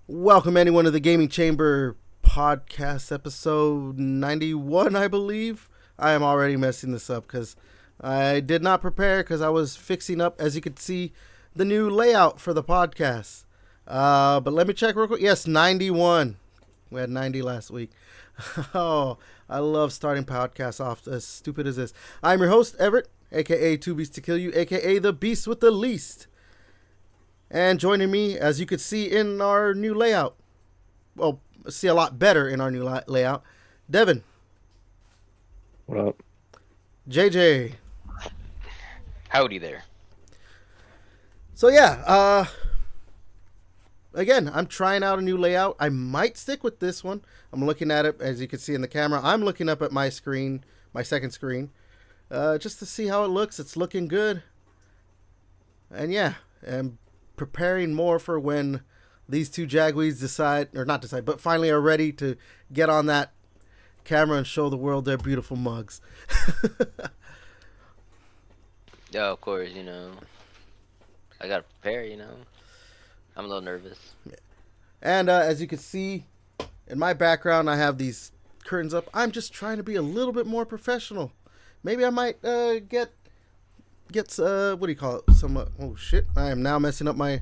Welcome anyone to the Gaming Chamber podcast episode 91, I believe. I am already messing this up because I did not prepare because I was fixing up, as you can see, the new layout for the podcast. But let me check real quick. Yes, 91. We had 90 last week. Oh, I love starting podcasts off as stupid as this. I'm your host, Everett, a.k.a. Two Beasts to Kill You, a.k.a. the Beast with the Least. And joining me, as you can see in our new layout, well, see a lot better in our new layout, Devin. What up? JJ. Howdy there. So yeah, again, I'm trying out a new layout. I might stick with this one. I'm looking at it, as you can see in the camera. I'm looking up at my screen, my second screen, just to see how it looks. It's looking good. And yeah, and preparing more for when these two Jagweeds but finally are ready to get on that camera and show the world their beautiful mugs. Yeah, of course, I gotta prepare, I'm a little nervous. And as you can see in my background, I have these curtains up. I'm just trying to be a little bit more professional. Maybe I might get what do you call it? Oh shit! I am now messing up my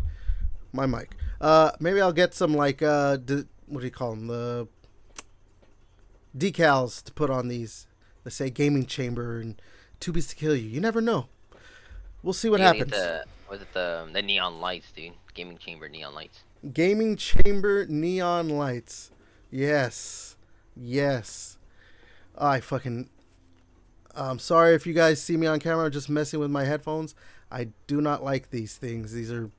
mic. Maybe I'll get some what do you call them? The decals to put on these. They say Gaming Chamber and Two Beasts to Kill You. You never know. We'll see what happens. The neon lights, dude? Gaming Chamber neon lights. Gaming Chamber neon lights. Yes. I'm sorry if you guys see me on camera just messing with my headphones. I do not like these things. These are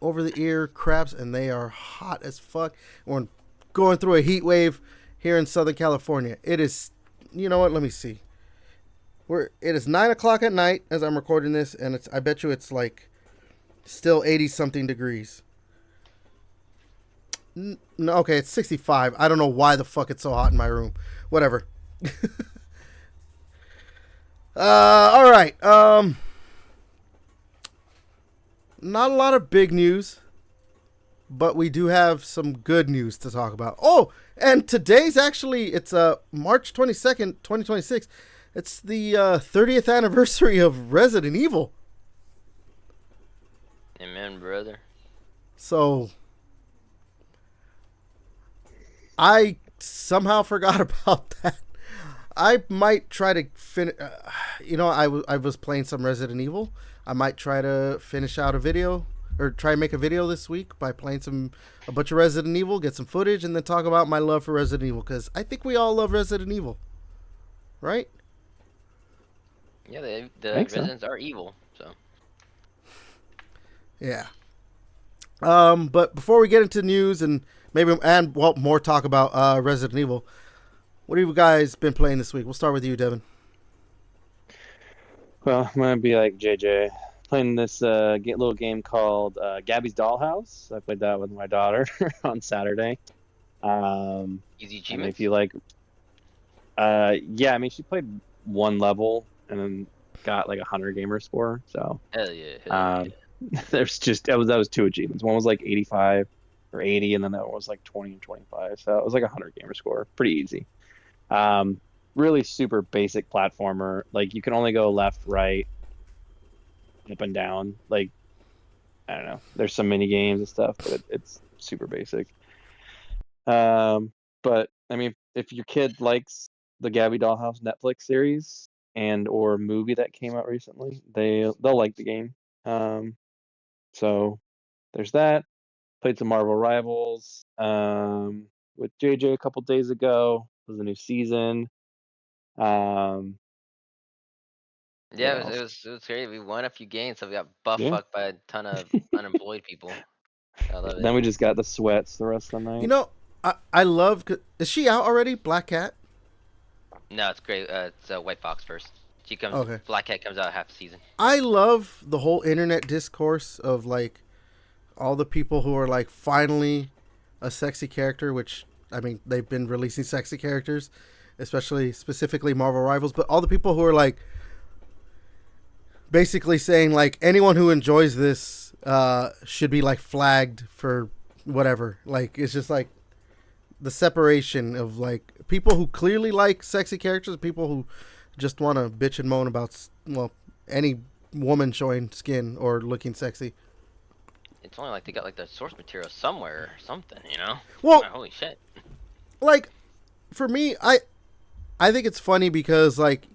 over-the-ear craps, and they are hot as fuck. We're going through a heat wave here in Southern California. It is, you know what? Let me see. It is 9 o'clock at night as I'm recording this, and I bet you it's like still 80-something degrees. No, okay, it's 65. I don't know why the fuck it's so hot in my room. Whatever. All right. Not a lot of big news, but we do have some good news to talk about. Oh, and today's it's March 22nd, 2026. It's the 30th anniversary of Resident Evil. Amen, brother. So I somehow forgot about that. I might try to finish. I was playing some Resident Evil. I might try to finish out a video or try and make a video this week by playing a bunch of Resident Evil, get some footage, and then talk about my love for Resident Evil, because I think we all love Resident Evil, right? Yeah, the residents are evil, so. Yeah. But before we get into news and more talk about Resident Evil. What have you guys been playing this week? We'll start with you, Devin. Well, I'm gonna be like JJ, playing this little game called Gabby's Dollhouse. I played that with my daughter on Saturday. Easy achievements? And if you like, she played one level and then got like 100 gamer score. So hell yeah. There's that was 2 achievements. One was like 85 or 80, and then that one was like 20 and 25. So it was like 100 gamer score. Pretty easy. Really super basic platformer. Like, you can only go left, right, up and down. Like, I don't know. There's some mini games and stuff, but it's super basic. But I mean, if your kid likes the Gabby Dollhouse Netflix series and or movie that came out recently, they'll like the game. So there's that. Played some Marvel Rivals with JJ a couple days ago. It was a new season. Yeah, it was great. We won a few games, so we got fucked by a ton of unemployed people. I love it. Then we just got the sweats the rest of the night. You know, I love. Is she out already? Black Cat? No, it's great. It's White Fox first. She comes. Okay. Black Cat comes out half the season. I love the whole internet discourse of like all the people who are like finally a sexy character, which I mean they've been releasing sexy characters, specifically Marvel Rivals, but all the people who are like basically saying like anyone who enjoys this should be like flagged for whatever. Like, it's just like the separation of like people who clearly like sexy characters, people who just want to bitch and moan about any woman showing skin or looking sexy. It's only like they got like the source material somewhere or something, you know? Well, Like, holy shit. like for me, I think it's funny because like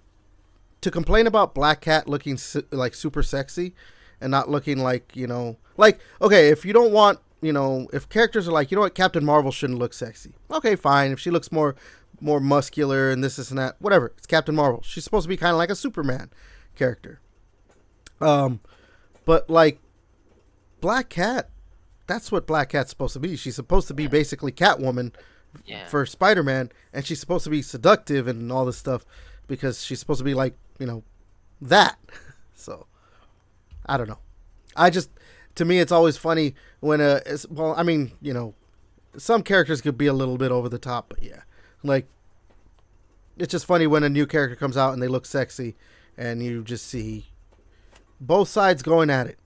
to complain about Black Cat looking like super sexy and not looking like, you know, like, okay, if you don't want, you know, if characters are like, you know what, Captain Marvel shouldn't look sexy. Okay, fine. If she looks more muscular and this and that, whatever. It's Captain Marvel. She's supposed to be kind of like a Superman character. But like Black Cat, that's what Black Cat's supposed to be. She's supposed to be basically Catwoman for Spider-Man, and she's supposed to be seductive and all this stuff because she's supposed to be like, you know, that. So I don't know. To me, it's always funny when well, I mean, you know, some characters could be a little bit over the top, but yeah, like it's just funny when a new character comes out and they look sexy, and you just see both sides going at it.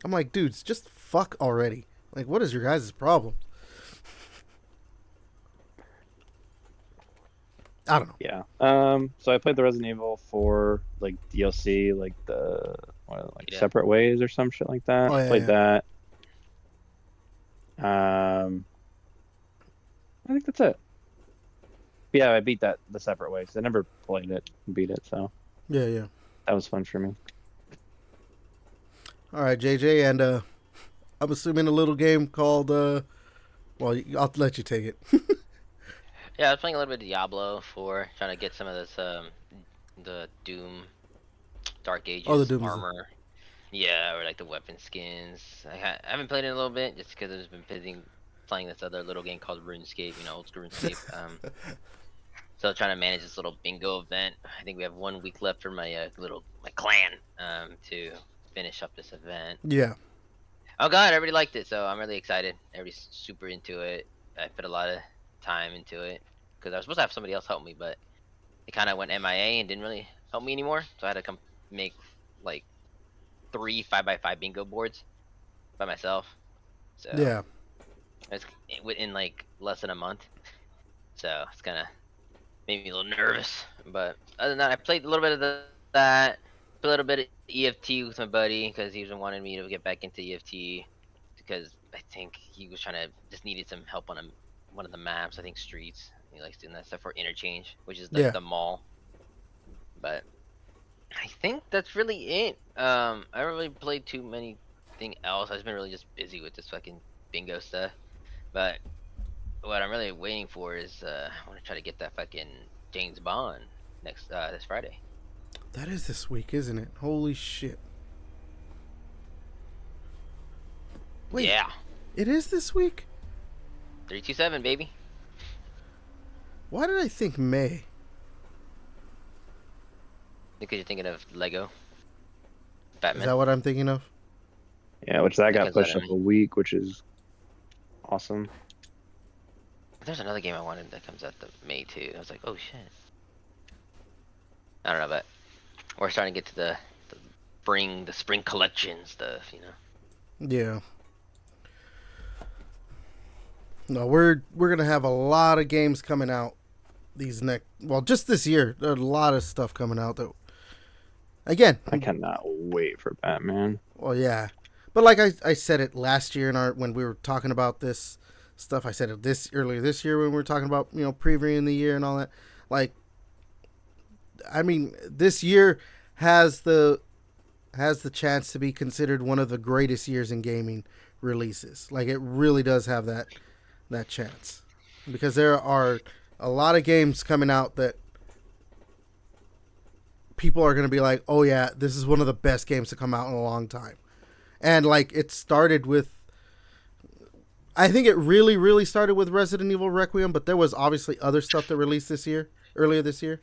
I'm like, dudes, just fuck already. Like, what is your guys' problem? I don't know. Yeah. So I played the Resident Evil 4 like DLC, like the Separate Ways or some shit like that. Oh, yeah, Played that. I think that's it. Yeah, I beat the Separate Ways. I never played it and beat it, so Yeah. that was fun for me. All right, JJ, and I'm assuming a little game called well, I'll let you take it. Yeah, I was playing a little bit of Diablo 4, trying to get some of this, the Doom Dark Ages the Doom armor. Yeah, or like the weapon skins. I haven't played it in a little bit just because I've just been busy playing this other little game called RuneScape, you know, old school RuneScape. So trying to manage this little bingo event. I think we have 1 week left for my my clan to finish up this event. Yeah. Oh god, everybody liked it, so I'm really excited. Everybody's super into it. I put a lot of time into it because I was supposed to have somebody else help me, but it kind of went MIA and didn't really help me anymore. So I had to come make like 3 5x5 bingo boards by myself. So Yeah. it's within like less than a month. So it's kind of made me a little nervous. But other than that, I played a little bit of that. A little bit of EFT with my buddy because he was wanting me to get back into EFT because I think he was just needed some help on one of the maps. I think streets. He likes doing that stuff for interchange, which is the mall. But I think that's really it. I haven't really played too many thing else. I've just been really just busy with this fucking bingo stuff. But what I'm really waiting for is I want to try to get that fucking James Bond this Friday. That is this week, isn't it? Holy shit. Wait, yeah. It is this week? 327, baby. Why did I think May? Because you're thinking of Lego. Batman. Is that what I'm thinking of? Yeah, which that got pushed up a week, which is awesome. There's another game I wanted that comes out the May too. I was like, oh shit. I don't know, but we're starting to get to the spring collection stuff, you know. Yeah. No, we're gonna have a lot of games coming out just this year. There's a lot of stuff coming out that, again, I cannot wait for Batman. Well, yeah, but like I said it last year when we were talking about this stuff. I said it earlier this year when we were talking about, you know, previewing the year and all that. Like, I mean, this year has the chance to be considered one of the greatest years in gaming releases. Like, it really does have that chance, because there are a lot of games coming out that people are going to be like, oh yeah, this is one of the best games to come out in a long time. And like, it started with, I think it really, really started with Resident Evil Requiem, but there was obviously other stuff that released earlier this year.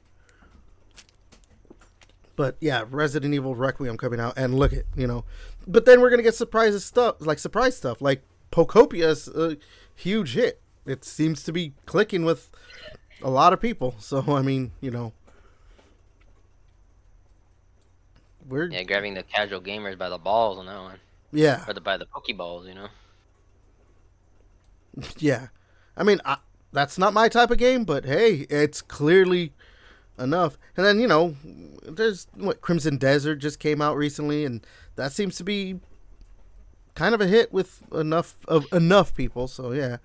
But yeah, Resident Evil Requiem coming out, and look at, you know, but then we're going to get surprise stuff, like Pokopia is a huge hit. It seems to be clicking with a lot of people. So, I mean, you know, we're grabbing the casual gamers by the balls on that one. Yeah. Or by the Pokeballs, you know. Yeah. I mean, that's not my type of game, but hey, it's clearly enough. And then, there's Crimson Desert just came out recently, and that seems to be kind of a hit with enough people. So yeah.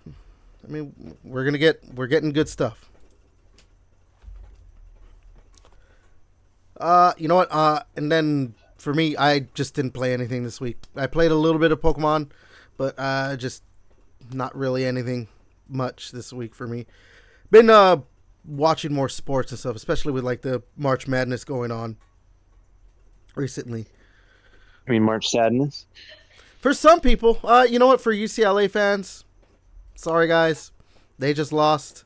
I mean, we're getting good stuff. You know what? And then for me, I just didn't play anything this week. I played a little bit of Pokemon, but just not really anything much this week for me. Been watching more sports and stuff, especially with like the March Madness going on recently. I mean, March Sadness. For some people, you know what? For UCLA fans, sorry guys, they just lost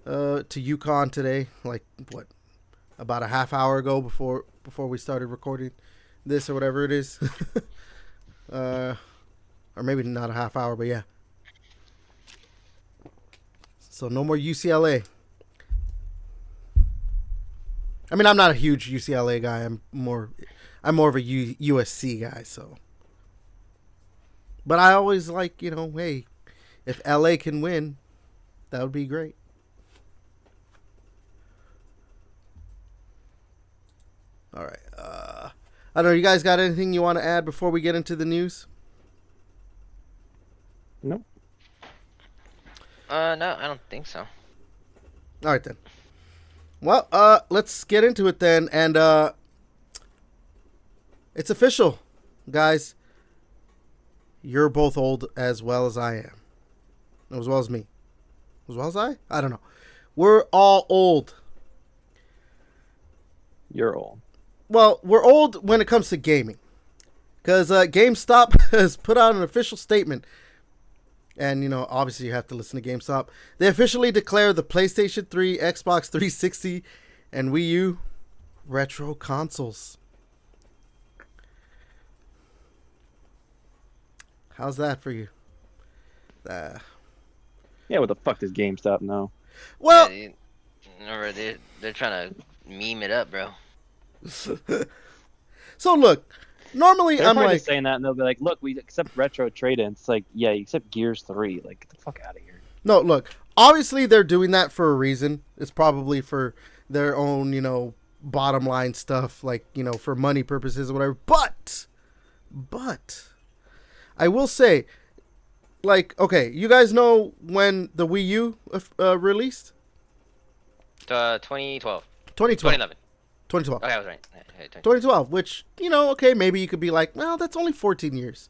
to UConn today. Like what? About a half hour ago before we started recording this or whatever it is. Or maybe not a half hour, but yeah. So no more UCLA. I mean, I'm not a huge UCLA guy. I'm more of a USC guy, so. But I always like, hey, if LA can win, that would be great. All right. I don't know. You guys got anything you want to add before we get into the news? Nope. No, I don't think so. All right, then. Well, let's get into it then. And it's official, guys. You're both old as well as I am. As well as me. As well as I? I don't know. We're all old. You're old. Well, we're old when it comes to gaming. Because GameStop has put out an official statement. And, obviously you have to listen to GameStop. They officially declare the PlayStation 3, Xbox 360, and Wii U retro consoles. How's that for you? Yeah, what the fuck does GameStop know? Well, Yeah, they're trying to meme it up, bro. So look, normally They're I'm probably like just saying that, and they'll be like, "Look, we accept retro trade-ins." It's like, yeah, you accept Gears 3. Like, get the fuck out of here. No, look. Obviously, they're doing that for a reason. It's probably for their own, bottom line stuff, like for money purposes or whatever. But I will say, like, okay, you guys know when the Wii U released? 2012. 2012. 2011. 2012. Okay, I was right. 2012, which, okay, maybe you could be like, well, that's only 14 years.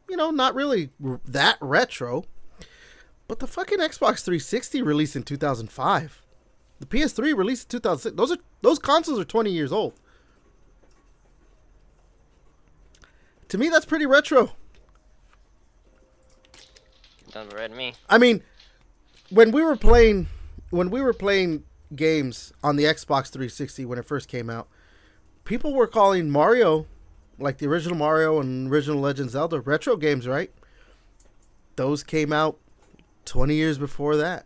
Not really that retro. But the fucking Xbox 360 released in 2005. The PS3 released in 2006. Those consoles are 20 years old. To me, that's pretty retro. Sounds right to me. I mean, when we were playing games on the Xbox 360 when it first came out, people were calling Mario, like the original Mario and original Legend of Zelda, retro games, right? Those came out 20 years before that.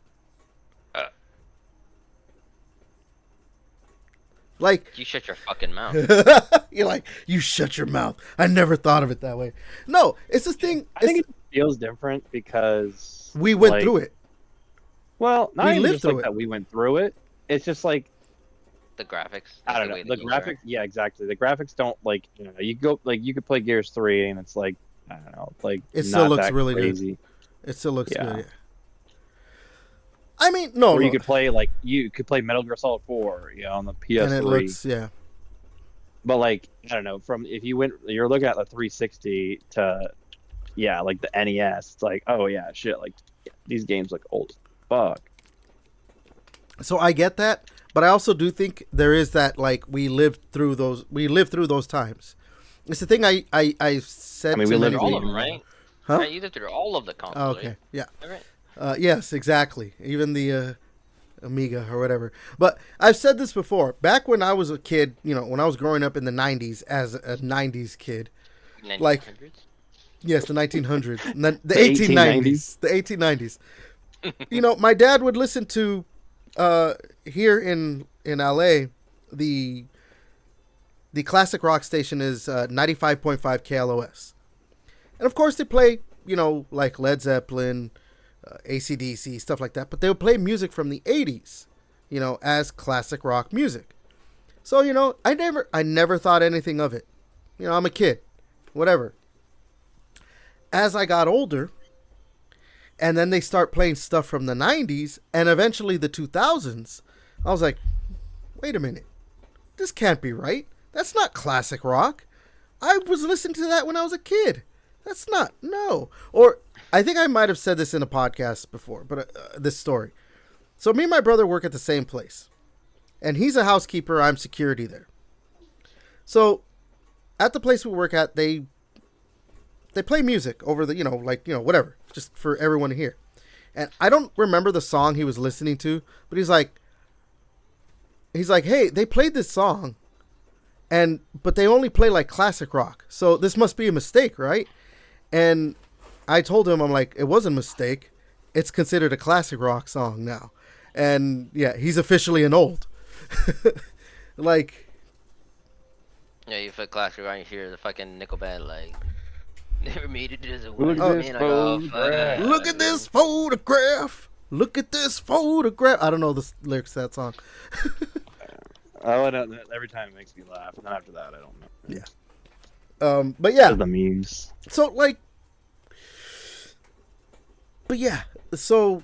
Like, you shut your fucking mouth. You're like, you shut your mouth. I never thought of it that way. No, it's this thing. I think it feels different because we went through it. Well, not We even lived just through like it. that we went through it. It's just like The graphics. I don't know. The graphics, yeah, exactly. The graphics don't you could play Gears 3 and it's like I don't know, like It still not looks that really crazy. good. It still looks Yeah. good. Yeah. I mean, no. Or you could play Metal Gear Solid 4, on the PS3. And it looks, yeah. But like I don't know, you're looking at the 360 to like the NES. It's like, oh yeah, shit, like these games look old as fuck. So I get that, but I also do think there is that like we lived through those times. It's the thing I said. I mean, to we lived many all of people. them, right? Huh? Right, you lived through all of the consoles. Oh, okay. Right? Yeah. Right. Yes, exactly. Even the Amiga or whatever. But I've said this before. Back when I was a kid, when I was growing up in the 90s as a 90s kid. 1900s? Like, yes, the 1900s. The 1890s. The 1890s. My dad would listen to, here in LA, the classic rock station is 95.5 KLOS. And of course they play, like Led Zeppelin, AC/DC, stuff like that. But they would play music from the 80s, as classic rock music. So, I never thought anything of it. I'm a kid, whatever. As I got older, and then they start playing stuff from the 90s and eventually the 2000s, I was like, wait a minute. This can't be right. That's not classic rock. I was listening to that when I was a kid. That's not, no. Or I think I might have said this in a podcast before, but this story. So me and my brother work at the same place. And he's a housekeeper. I'm security there. So at the place we work at, they play music over the, whatever, just for everyone to hear. And I don't remember the song he was listening to, but he's like, hey, they played this song, but they only play like classic rock. So this must be a mistake, right? And I told him, I'm like, it wasn't a mistake. It's considered a classic rock song now. And yeah, he's officially an old. Like, yeah, you put classic rock, you hear the fucking nickel band like, never made it as a Look woman. at this photograph. look at this photograph. Look at this photograph. I don't know the lyrics to that song. Oh, every time it makes me laugh, and then after that, I don't know. Yeah. But yeah. The memes. So like, but yeah. So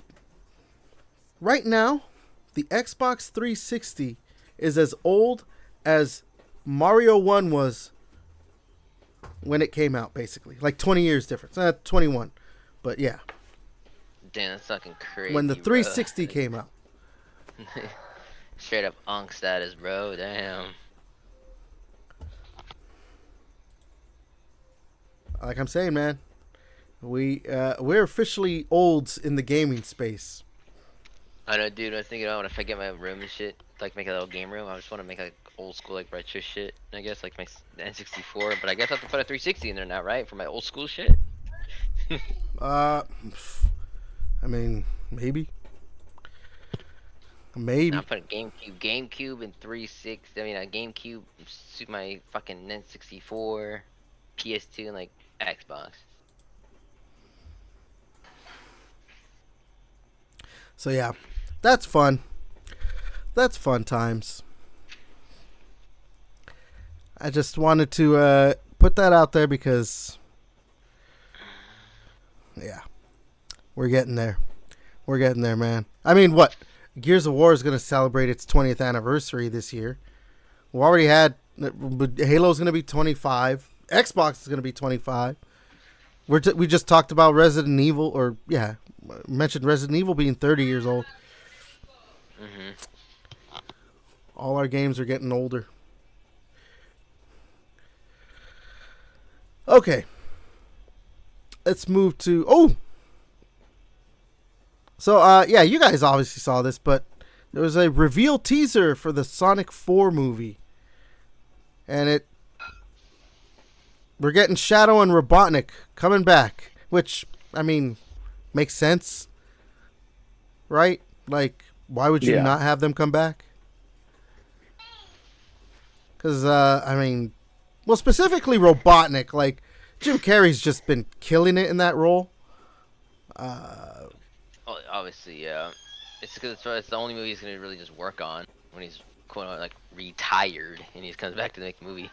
right now, the Xbox 360 is as old as Mario 1 was when it came out, basically. Like 20 years difference. 21. But yeah. Damn, that's fucking crazy. When the 360 came out. Straight up unk status, bro. Damn. Like I'm saying, man, we're officially olds in the gaming space. I know, dude. I was thinking, if I get my room and shit, like make a little game room, I just want to make like old school, like retro shit. I guess like my N64, but I guess I have to put a 360 in there now, right? For my old school shit. I mean, maybe. I'll put a GameCube, and 360. I mean, a GameCube, suit my fucking N64, PS2, and like Xbox. So yeah, that's fun. That's fun times. I just wanted to put that out there because, yeah, we're getting there. We're getting there, man. I mean, what? Gears of War is going to celebrate its 20th anniversary this year. We already had Halo's going to be 25. Xbox is going to be 25. We just talked about Resident Evil, or yeah, mentioned Resident Evil being 30 years old. Mm-hmm. All our games are getting older. Okay. Let's move to... So, yeah, you guys obviously saw this, but there was a reveal teaser for the Sonic 4 movie. And we're getting Shadow and Robotnik coming back, which, I mean, makes sense. Right? Like, why would you not have them come back? Because, I mean, well, specifically Robotnik, like, Jim Carrey's just been killing it in that role. Obviously, yeah. It's because it's the only movie he's gonna really just work on when he's quote unquote like retired and he comes back to make the movie.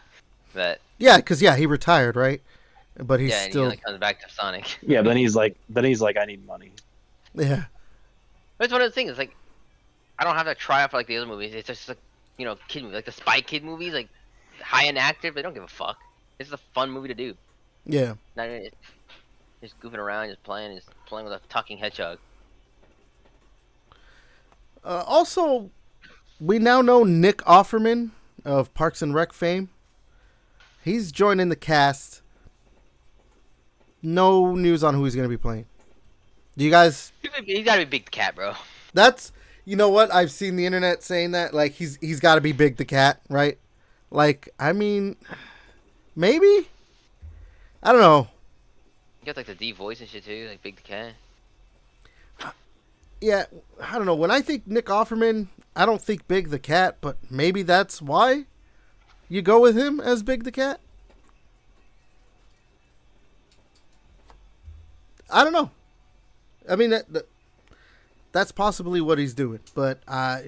But yeah, because he retired, right? But he's still and he comes back to Sonic. Yeah, then he's like, I need money. Yeah. But it's one of the things. Like, I don't have to try out for like the other movies. It's just like kid movie, like the Spy Kid movies, like high-end actors. They don't give a fuck. It's a fun movie to do. Yeah. Not just goofing around, just playing with a talking hedgehog. Also, we now know Nick Offerman of Parks and Rec fame. He's joining the cast. No news on who he's going to be playing. Do you guys... He's got to be Big the Cat, bro. That's... You know what? I've seen the internet saying that. Like, he's got to be Big the Cat, right? Like, I mean... Maybe? I don't know. You got like the D voice and shit too, like Big the Cat. Yeah, I don't know. When I think Nick Offerman, I don't think Big the Cat, but maybe that's why you go with him as Big the Cat? I don't know. I mean, that's possibly what he's doing, but I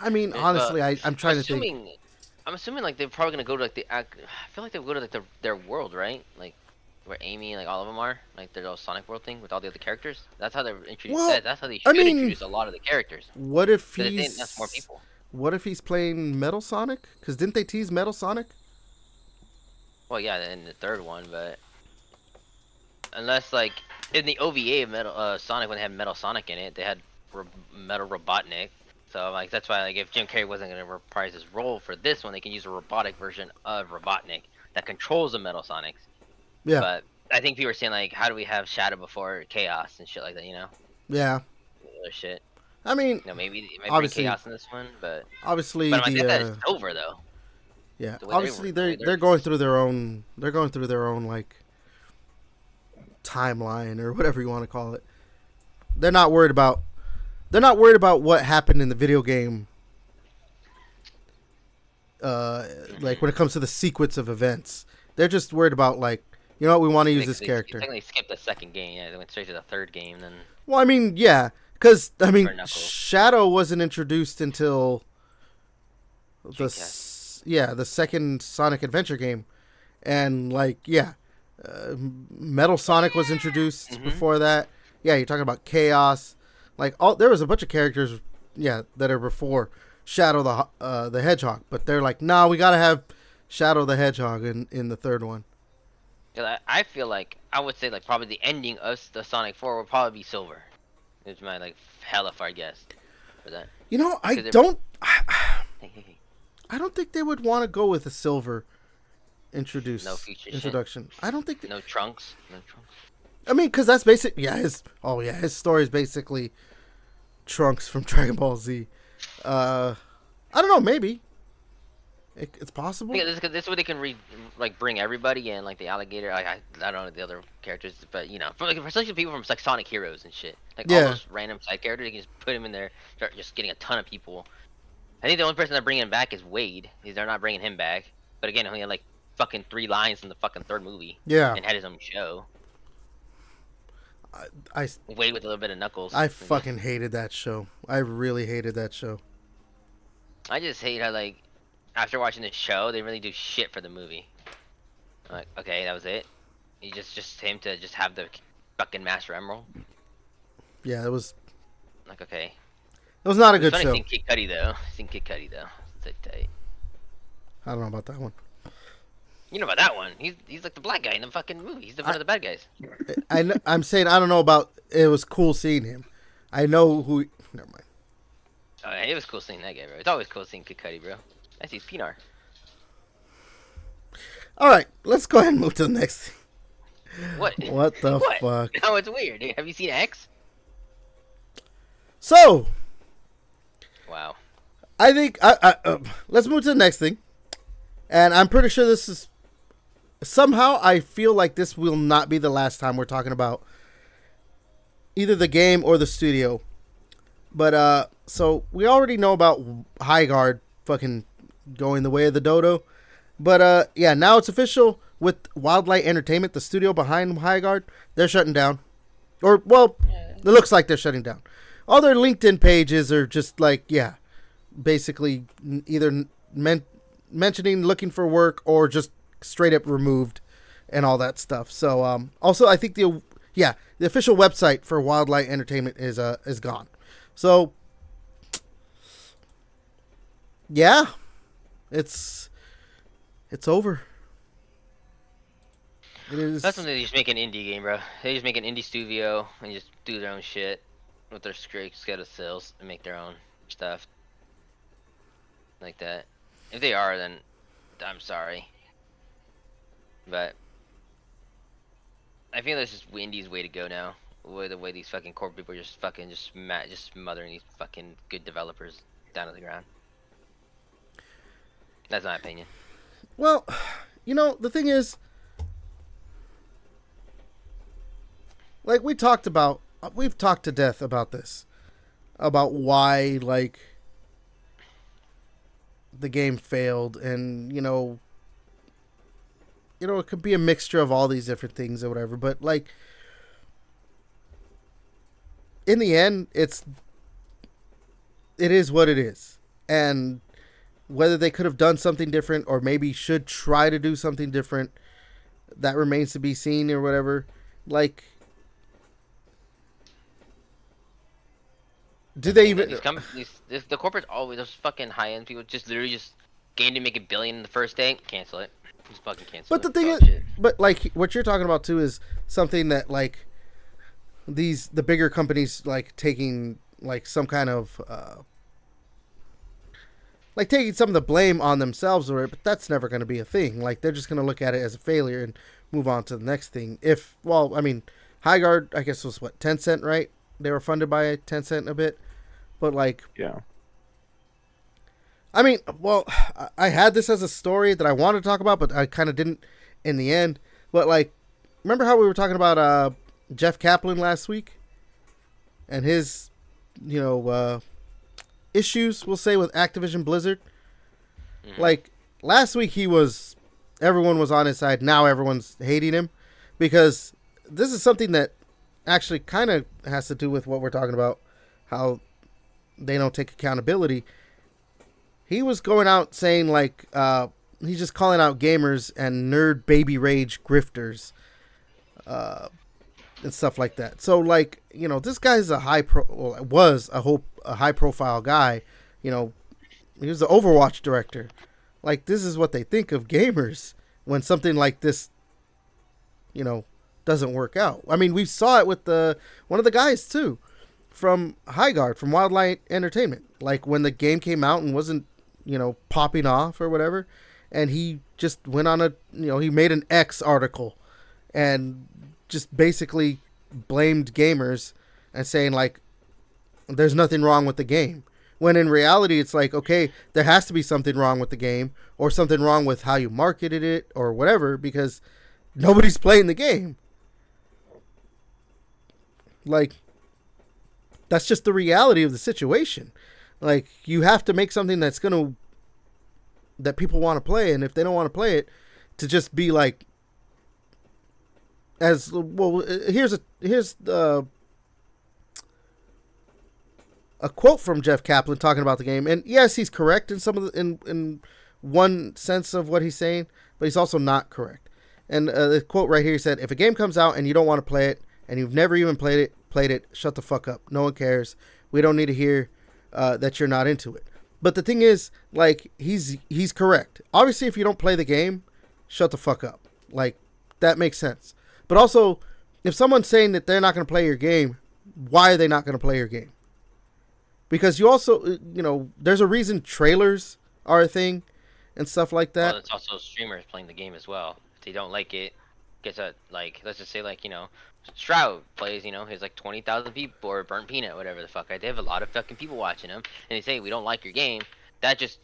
mean, honestly, I'm trying to think. I'm assuming like they're probably gonna go to like I feel like they would go to like their world, right? Like where Amy, like all of them are, like their little Sonic World thing with all the other characters. That's how they're introduced. Well, That's how they I should mean, introduce a lot of the characters. What if Because that's more people. What if he's playing Metal Sonic? Because didn't they tease Metal Sonic? Well, yeah, in the third one, but unless like in the OVA of Metal Sonic, when they had Metal Sonic in it, they had Metal Robotnik. So like that's why like if Jim Carrey wasn't gonna reprise his role for this one, they can use a robotic version of Robotnik that controls the Metal Sonics. Yeah. But I think people were saying like, how do we have Shadow before Chaos and shit like that? You know? Yeah. Other shit. I mean, You know, maybe it might bring Chaos in this one, but obviously, but that is Silver though. Yeah, obviously they're going through their own like timeline or whatever you want to call it. They're not worried about what happened in the video game. Like when it comes to the sequence of events, they're just worried about like, you know what, we want to use this character. They skipped the second game. Yeah, they went straight to the third game. Then. Well, I mean, yeah, because I mean, Shadow wasn't introduced until the second Sonic Adventure game, and like Metal Sonic was introduced before that. Yeah, you're talking about Chaos. Like there was a bunch of characters, that are before Shadow the Hedgehog, but they're like, nah, we gotta have Shadow the Hedgehog in the third one. Yeah, I feel like I would say like probably the ending of the Sonic 4 will probably be Silver. It's my like hellified guess for that. You know, I don't think they would want to go with a Silver introduction. I don't think no Trunks. I mean, because that's basic. Yeah, his story is basically Trunks from Dragon Ball Z. I don't know. Maybe it's possible. Yeah, this is where they can bring everybody in, like the alligator. I don't know the other characters, but you know, especially people from like Sonic Heroes and shit, like all those random side characters. You can just put them in there, start just getting a ton of people. I think the only person they're bringing back is Wade. They're not bringing him back. But again, he only had like fucking 3 lines in the fucking third movie. Yeah. And had his own show. Wade with a little bit of Knuckles. I fucking hated that show. I really hated that show. I just hate how like after watching the show, they really do shit for the movie. Like, okay, that was it. You just him to just have the fucking Master Emerald. Yeah, it was. Like, okay. It was not a good show. I've seen Kid Cudi though. It's tight. I don't know about that one. You know about that one? He's like the black guy in the fucking movie. He's one of the bad guys. I'm saying I don't know about. It was cool seeing him. I know who. Never mind. Oh, yeah, it was cool seeing that guy, bro. It's always cool seeing Kid Cudi, bro. I see Pinar. All right, let's go ahead and move to the next thing. What? What the fuck? No, it's weird. Have you seen X? So. Wow. I think let's move to the next thing, and I'm pretty sure this is somehow I feel like this will not be the last time we're talking about either the game or the studio. But so we already know about Highguard fucking going the way of the dodo, but now it's official with Wildlight Entertainment, the studio behind Highguard. They're shutting down, or well, it looks like they're shutting down. All their LinkedIn pages are just like basically either mentioning looking for work or just straight up removed and all that stuff. So also I think the official website for Wildlight Entertainment is gone. So it's over. It is. That's when they just make an indie game, bro. They just make an indie studio and just do their own shit with their straight schedule sales and make their own stuff. Like that. If they are, then I'm sorry. But I feel this is indie's way to go now. The way these fucking corporate people are just fucking just smothering these fucking good developers down to the ground. That's my opinion. Well, the thing is, like we've talked to death about this, about why like the game failed, and it could be a mixture of all these different things or whatever. But like, in the end, it is what it is, and whether they could have done something different or maybe should try to do something different, that remains to be seen or whatever. Like, do they even? The corporates always, those fucking high end people just literally just game to make $1 billion the first day, cancel it. Just fucking cancel But it. the thing is, Shit. but like what you're talking about too is something that like the bigger companies like taking like some kind of like taking some of the blame on themselves, or but that's never going to be a thing. Like they're just going to look at it as a failure and move on to the next thing. I mean, Highguard I guess was what, Tencent, right? They were funded by Tencent a bit, but like Yeah. I mean, well, I had this as a story that I wanted to talk about, but I kind of didn't in the end. But like, remember how we were talking about Jeff Kaplan last week and his, issues, we'll say, with Activision Blizzard? Mm-hmm. Like, last week everyone was on his side. Now everyone's hating him because this is something that actually kind of has to do with what we're talking about, how they don't take accountability. He was going out saying, like, he's just calling out gamers and nerd baby rage grifters and stuff like that. So, like, this guy's was a high-profile guy. He was the Overwatch director. Like, this is what they think of gamers when something like this, doesn't work out. I mean, we saw it with one of the guys, too, from Highguard, from Wildlight Entertainment. Like, when the game came out and wasn't, popping off or whatever, and he just went on he made an X article and just basically blamed gamers and saying, like, there's nothing wrong with the game. When in reality, it's like, okay, there has to be something wrong with the game or something wrong with how you marketed it or whatever, because nobody's playing the game. Like, that's just the reality of the situation. Like, you have to make something that people want to play, and if they don't want to play it, to just be like, as well. Here's a quote from Jeff Kaplan talking about the game, and yes, he's correct in some of in one sense of what he's saying, but he's also not correct. And the quote right here, he said, "If a game comes out and you don't want to play it, and you've never even played it, shut the fuck up. No one cares. We don't need to hear that you're not into it." But the thing is, like, he's correct. Obviously, if you don't play the game, shut the fuck up. Like, that makes sense. But also, if someone's saying that they're not going to play your game, why are they not going to play your game? Because you also, there's a reason trailers are a thing and stuff like that. Well, it's also streamers playing the game as well. If they don't like it, gets a, like, let's just say, like, Shroud plays, his like 20,000 people, or Burnt Peanut, whatever the fuck. They have a lot of fucking people watching him, and they say, we don't like your game. That just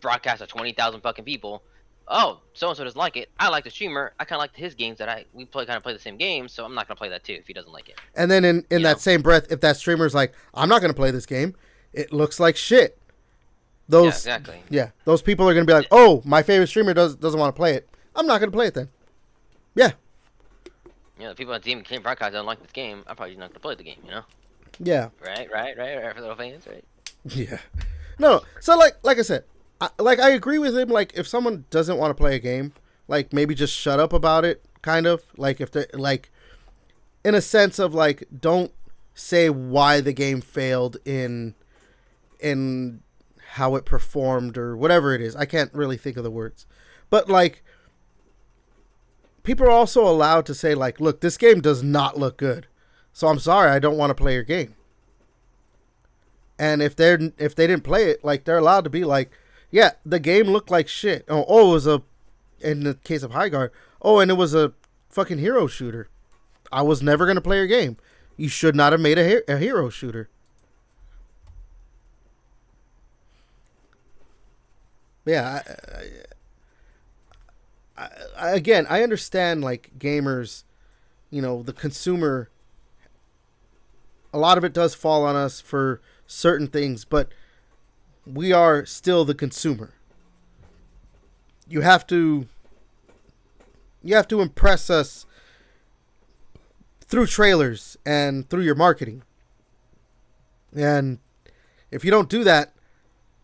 broadcasts to 20,000 fucking people. Oh, so and so doesn't like it. I like the streamer. I kind of like his games we play the same game, so I'm not gonna play that too if he doesn't like it. And then in that same breath, if that streamer's like, I'm not gonna play this game, it looks like shit. Yeah, exactly. Yeah, those people are gonna be like, oh, my favorite streamer doesn't want to play it. I'm not gonna play it then. Yeah. The people at Team Game Broadcast don't like this game. I'm probably not gonna play the game. Yeah. Right. For little fans, right? Yeah. No. So like I said, I agree with him. Like, if someone doesn't want to play a game, like, maybe just shut up about it. Kind of like, if they like, in a sense of like, don't say why the game failed in how it performed or whatever it is. I can't really think of the words, but like, people are also allowed to say, like, look, this game does not look good, so I'm sorry, I don't want to play your game. And if they didn't play it, like, they're allowed to be like, yeah, the game looked like shit. Oh, it was in the case of Highguard, and it was a fucking hero shooter. I was never going to play your game. You should not have made a hero shooter. Yeah, again, I understand, like, gamers, the consumer, a lot of it does fall on us for certain things, but we are still the consumer. You have to You have to impress us through trailers and through your marketing. And if you don't do that,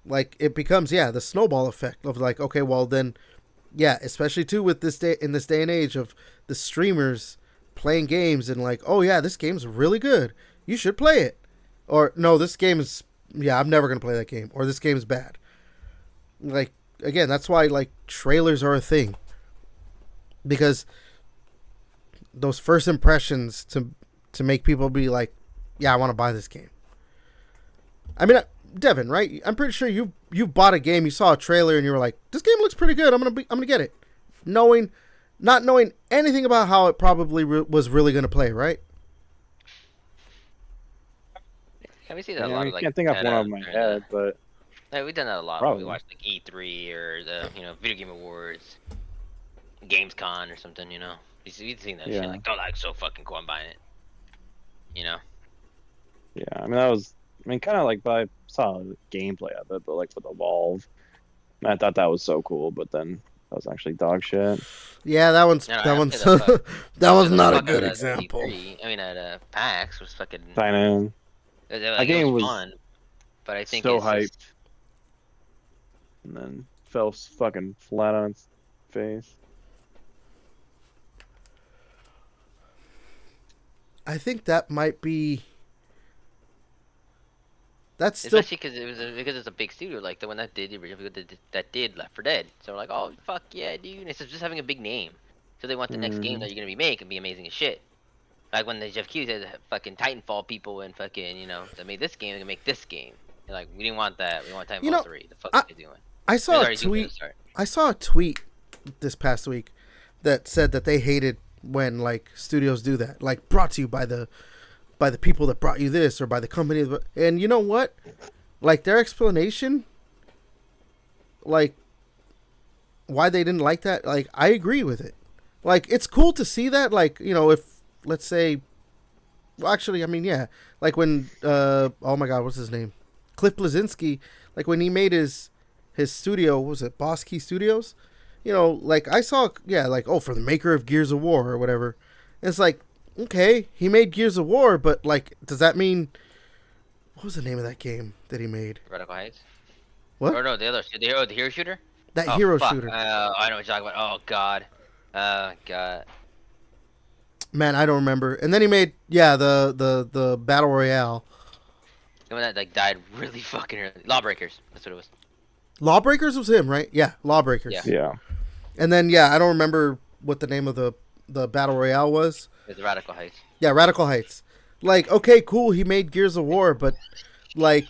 like, it becomes, the snowball effect of like, okay, well then, especially too with this day, in this day and age of the streamers playing games and like, oh yeah, this game's really good, you should play it. Or no, this game is, I'm never going to play that game. Or this game is bad. Like, again, that's why like trailers are a thing. Because those first impressions to make people be like, I want to buy this game. I mean, Devin, right? I'm pretty sure you bought a game, you saw a trailer, and you were like, "This game looks pretty good. I'm gonna get it," not knowing anything about how it probably was really gonna play, right? Can we see that a lot? I Of, like, can't think of one on my head, but we've done that a lot. Probably. When we watched like E3 or the Video Game Awards, GamesCon or something. We've seen that shit. Like, oh, that's so fucking cool. I'm buying it. Yeah, I mean that was. I mean, kind of like, I saw the gameplay of it, but like with Evolve, I thought that was so cool, but then that was actually dog shit. Yeah, that one's No, that one's the that was not a fuck good out of example. E3. I mean, at PAX was fucking. I know. That game was fun, but I think so it's hyped, just, and then fell fucking flat on its face. I think that might be. That's still, especially because it's a big studio, like the one that did Left 4 Dead. So we're like, oh fuck yeah, dude! And it's just having a big name, so they want the next game that you're gonna be making be amazing as shit. Like when the Jeff Q said fucking Titanfall people and fucking that made this game, they can make this game. They're like, we didn't want that. We want Titanfall 3. The fuck are they doing? I saw a tweet. I saw a tweet this past week that said that they hated when like studios do that, like brought to you by the people that brought you this or by the company. And you know what? Like their explanation, like why they didn't like that, like I agree with it. Like it's cool to see that, like, if let's say, well, actually, I mean, like when, oh my God, what's his name? Cliff Bleszinski, like when he made his studio, what was it, Boss Key Studios? Like I saw, like, oh, for the maker of Gears of War or whatever. And it's like, okay, he made Gears of War, but like, does that mean, what was the name of that game that he made? Radical Heights. What? Or no, the hero shooter. That hero shooter. I know what you're talking about. Oh god. God. Man, I don't remember. And then he made, the Battle Royale. The one that like died really fucking early. Lawbreakers. That's what it was. Lawbreakers was him, right? Yeah, Lawbreakers. Yeah. And then, I don't remember what the name of the Battle Royale was. It was Radical Heights. Yeah, Radical Heights. Like, okay, cool, he made Gears of War, but like,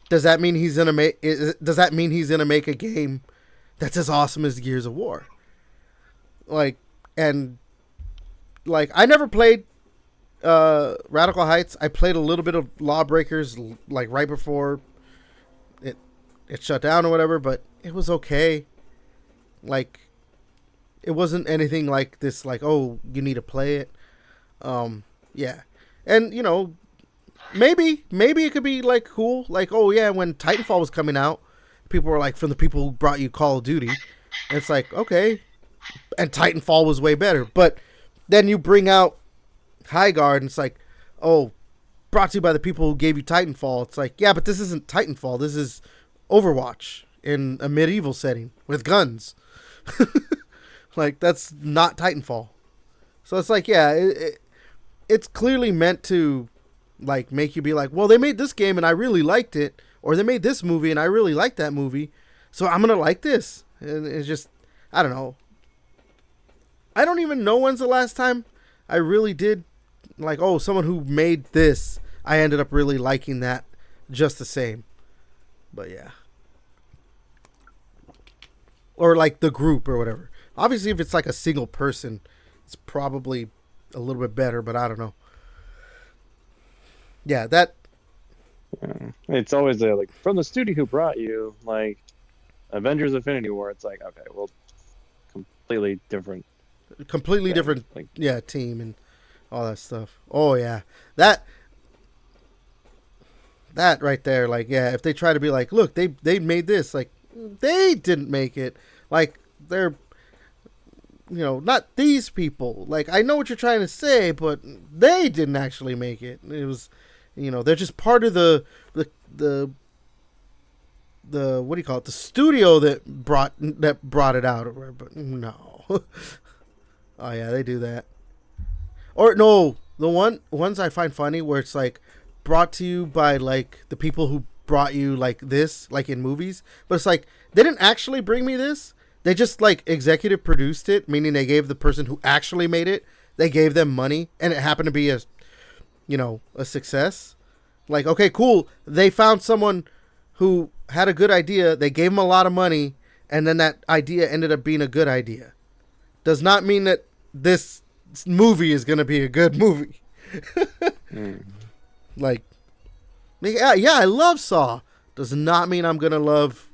does that mean he's gonna make a game that's as awesome as Gears of War? Like, and like, I never played Radical Heights. I played a little bit of Lawbreakers, like right before it shut down or whatever, but it was okay. Like, it wasn't anything like this, like, oh, you need to play it. Yeah. And, maybe it could be, like, cool. Like, oh, yeah, when Titanfall was coming out, people were like, from the people who brought you Call of Duty. And it's like, okay. And Titanfall was way better. But then you bring out High Guard, and it's like, oh, brought to you by the people who gave you Titanfall. It's like, yeah, but this isn't Titanfall. This is Overwatch in a medieval setting with guns. Like, that's not Titanfall. So it's like, it's clearly meant to, like, make you be like, well, they made this game and I really liked it, or they made this movie and I really liked that movie, so I'm gonna like this. And it's just, I don't know. I don't even know when's the last time I really did, like, oh, someone who made this, I ended up really liking that just the same. But yeah. Or like the group or whatever. Obviously, if it's like a single person, it's probably a little bit better, but I don't know. Yeah, that. Yeah. It's always like from the studio who brought you, like Avengers: Infinity War. It's like, okay, well, completely different Like, team and all that stuff. Oh yeah, that right there. Like, yeah, if they try to be like, look, they made this, like, they didn't make it. Like, they're, not these people. Like, I know what you're trying to say, but they didn't actually make it. It was, they're just part of the what do you call it? The studio that brought it out. But no. Oh yeah, they do that. Or no, the ones I find funny where it's like brought to you by like the people who brought you like this, like in movies, but it's like they didn't actually bring me this. They just like executive produced it, meaning they gave the person who actually made it, they gave them money, and it happened to be a success. Like, okay, cool. They found someone who had a good idea. They gave them a lot of money, and then that idea ended up being a good idea. Does not mean that this movie is going to be a good movie. Like, yeah, I love Saw. Does not mean I'm going to love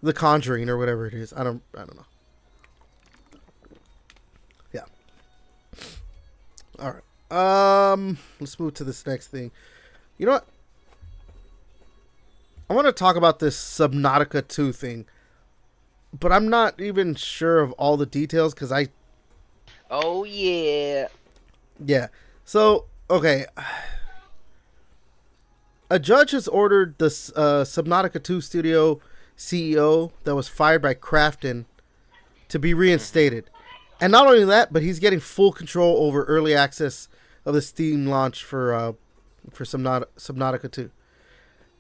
The Conjuring or whatever it is. I don't know. Yeah. All right. Let's move to this next thing. You know what? I want to talk about this Subnautica 2 thing, but I'm not even sure of all the details because Oh yeah. Yeah. So, okay. A judge has ordered the Subnautica 2 studio CEO that was fired by Krafton to be reinstated. And not only that, but he's getting full control over early access of the Steam launch for Subnautica 2.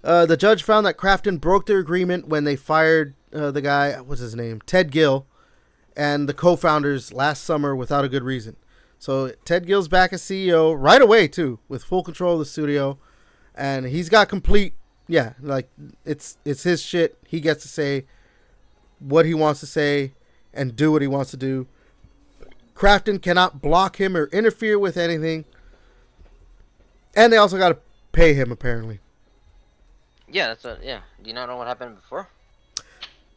The judge found that Krafton broke their agreement when they fired the guy, what's his name, Ted Gill, and the co-founders last summer without a good reason. So Ted Gill's back as CEO right away too, with full control of the studio, and he's got complete, like it's his shit. He gets to say what he wants to say and do what he wants to do. Krafton cannot block him or interfere with anything, and they also got to pay him apparently. Yeah, that's what. Yeah, do you not know what happened before?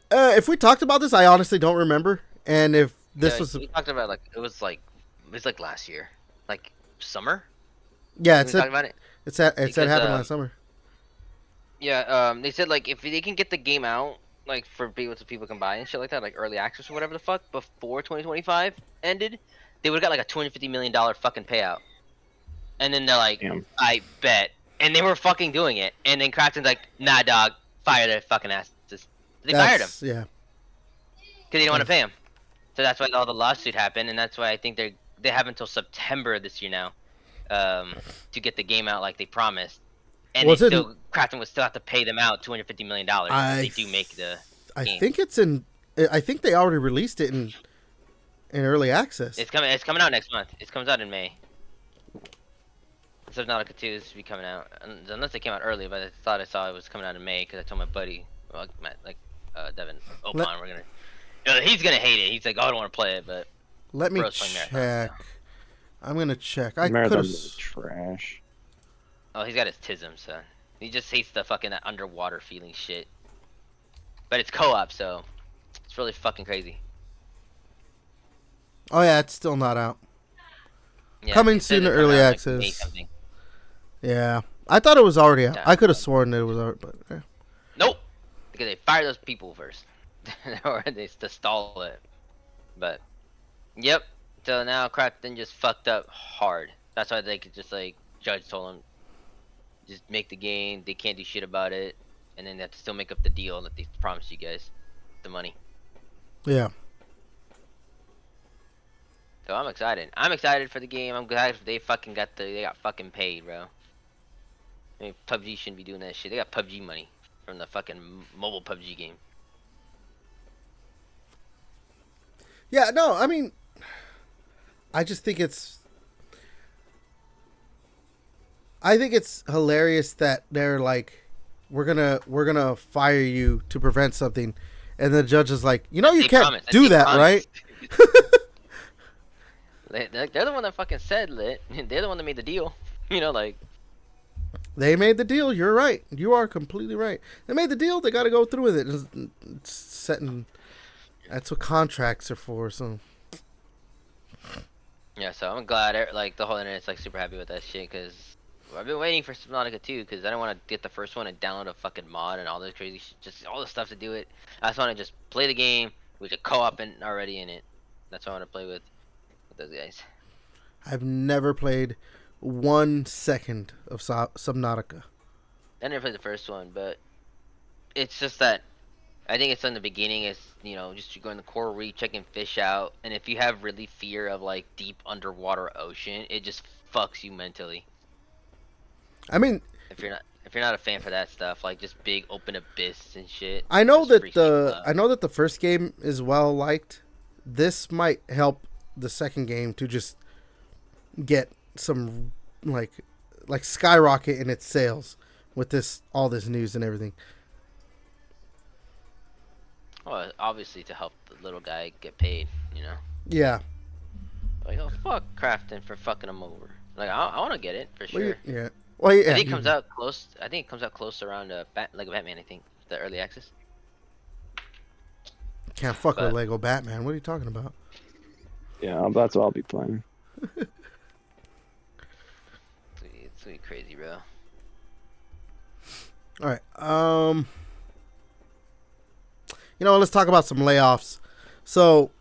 If we talked about this, I honestly don't remember. And if this was, we talked about it was like last year, like summer. Yeah, it said about it. It said happened last summer. Yeah, they said like if they can get the game out, like for people can buy and shit like that, like early access or whatever the fuck, before 2025 ended, they would have got like a $250 million fucking payout. And then they're like, Damn. I bet. And they were fucking doing it. And then Crafton's like, nah, dog, fire their fucking asses. They fired him. Yeah. Because they didn't want to pay him. So that's why all the lawsuit happened, and that's why I think they have until September this year now, to get the game out like they promised. And Crafton would still have to pay them out $250 million if they do make the game. I think they already released it in early access. It's coming out next month. It comes out in May. Subnautica 2 is to be coming out, unless it came out early. But I thought I saw it was coming out in May because I told my buddy, Devin Opon, he's gonna hate it. He's like, oh, I don't want to play it, but let me check. I'm gonna check. I could have trash. Oh, he's got his tism, so he just hates the fucking underwater feeling shit. But it's co-op, so it's really fucking crazy. Oh yeah, it's still not out. Yeah, coming soon to early access. Yeah, I thought it was already out. I could have sworn that it was out, but yeah. Nope, because they fired those people first, or they to stall it. But yep. So now Crafton just fucked up hard. That's why they could just like judge told him, just make the game. They can't do shit about it, and then they have to still make up the deal that they promised you guys, the money. Yeah. So I'm excited. I'm excited for the game. I'm glad they got fucking paid, bro. I mean, PUBG shouldn't be doing that shit. They got PUBG money from the fucking mobile PUBG game. Yeah, no, I mean, I just think it's hilarious that they're like, we're gonna fire you to prevent something, and the judge is like, you can't do that, right? They're the one that fucking said it. They're the one that made the deal. Like. They made the deal. You're right. You are completely right. They made the deal. They got to go through with it. It's setting. That's what contracts are for. So. Yeah. So I'm glad. Like the whole internet's like super happy with that shit because I've been waiting for Subnautica 2 because I don't want to get the first one and download a fucking mod and all this crazy shit, just all the stuff to do it. I just want to just play the game with a co-op already in it. That's what I want to play with those guys. I've never played 1 second of Subnautica. I never played the first one, but it's just that I think it's in the beginning. Is just you go in the coral reef, checking fish out, and if you have really fear of like deep underwater ocean, it just fucks you mentally. I mean, If you're not a fan for that stuff, like just big open abyss and shit. I know just that freaks people out. I know that the first game is well liked. This might help the second game to just get some like skyrocket in its sales with all this news and everything. Well, obviously to help the little guy get paid, Yeah. Like, oh fuck Crafton for fucking him over. Like I want to get it for sure. Yeah. Well, yeah. I think it comes out close. I think it comes out close around Lego Batman. I think the early access. Can't fuck with Lego Batman. What are you talking about? Yeah, that's what I'll be playing. It's gonna be crazy, bro. All right. Let's talk about some layoffs. So,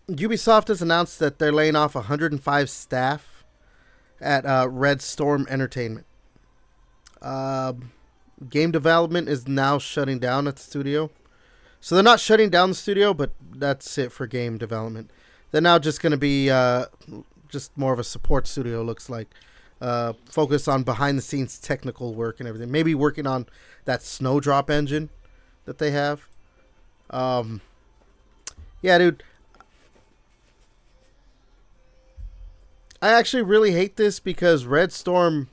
Ubisoft has announced that they're laying off 105 staff at Red Storm Entertainment. Game development is now shutting down at the studio. So they're not shutting down the studio, but that's it for game development. They're now just going to be just more of a support studio, looks like. Focus on behind-the-scenes technical work and everything. Maybe working on that Snowdrop engine that they have. Yeah, dude. I actually really hate this because Red Storm,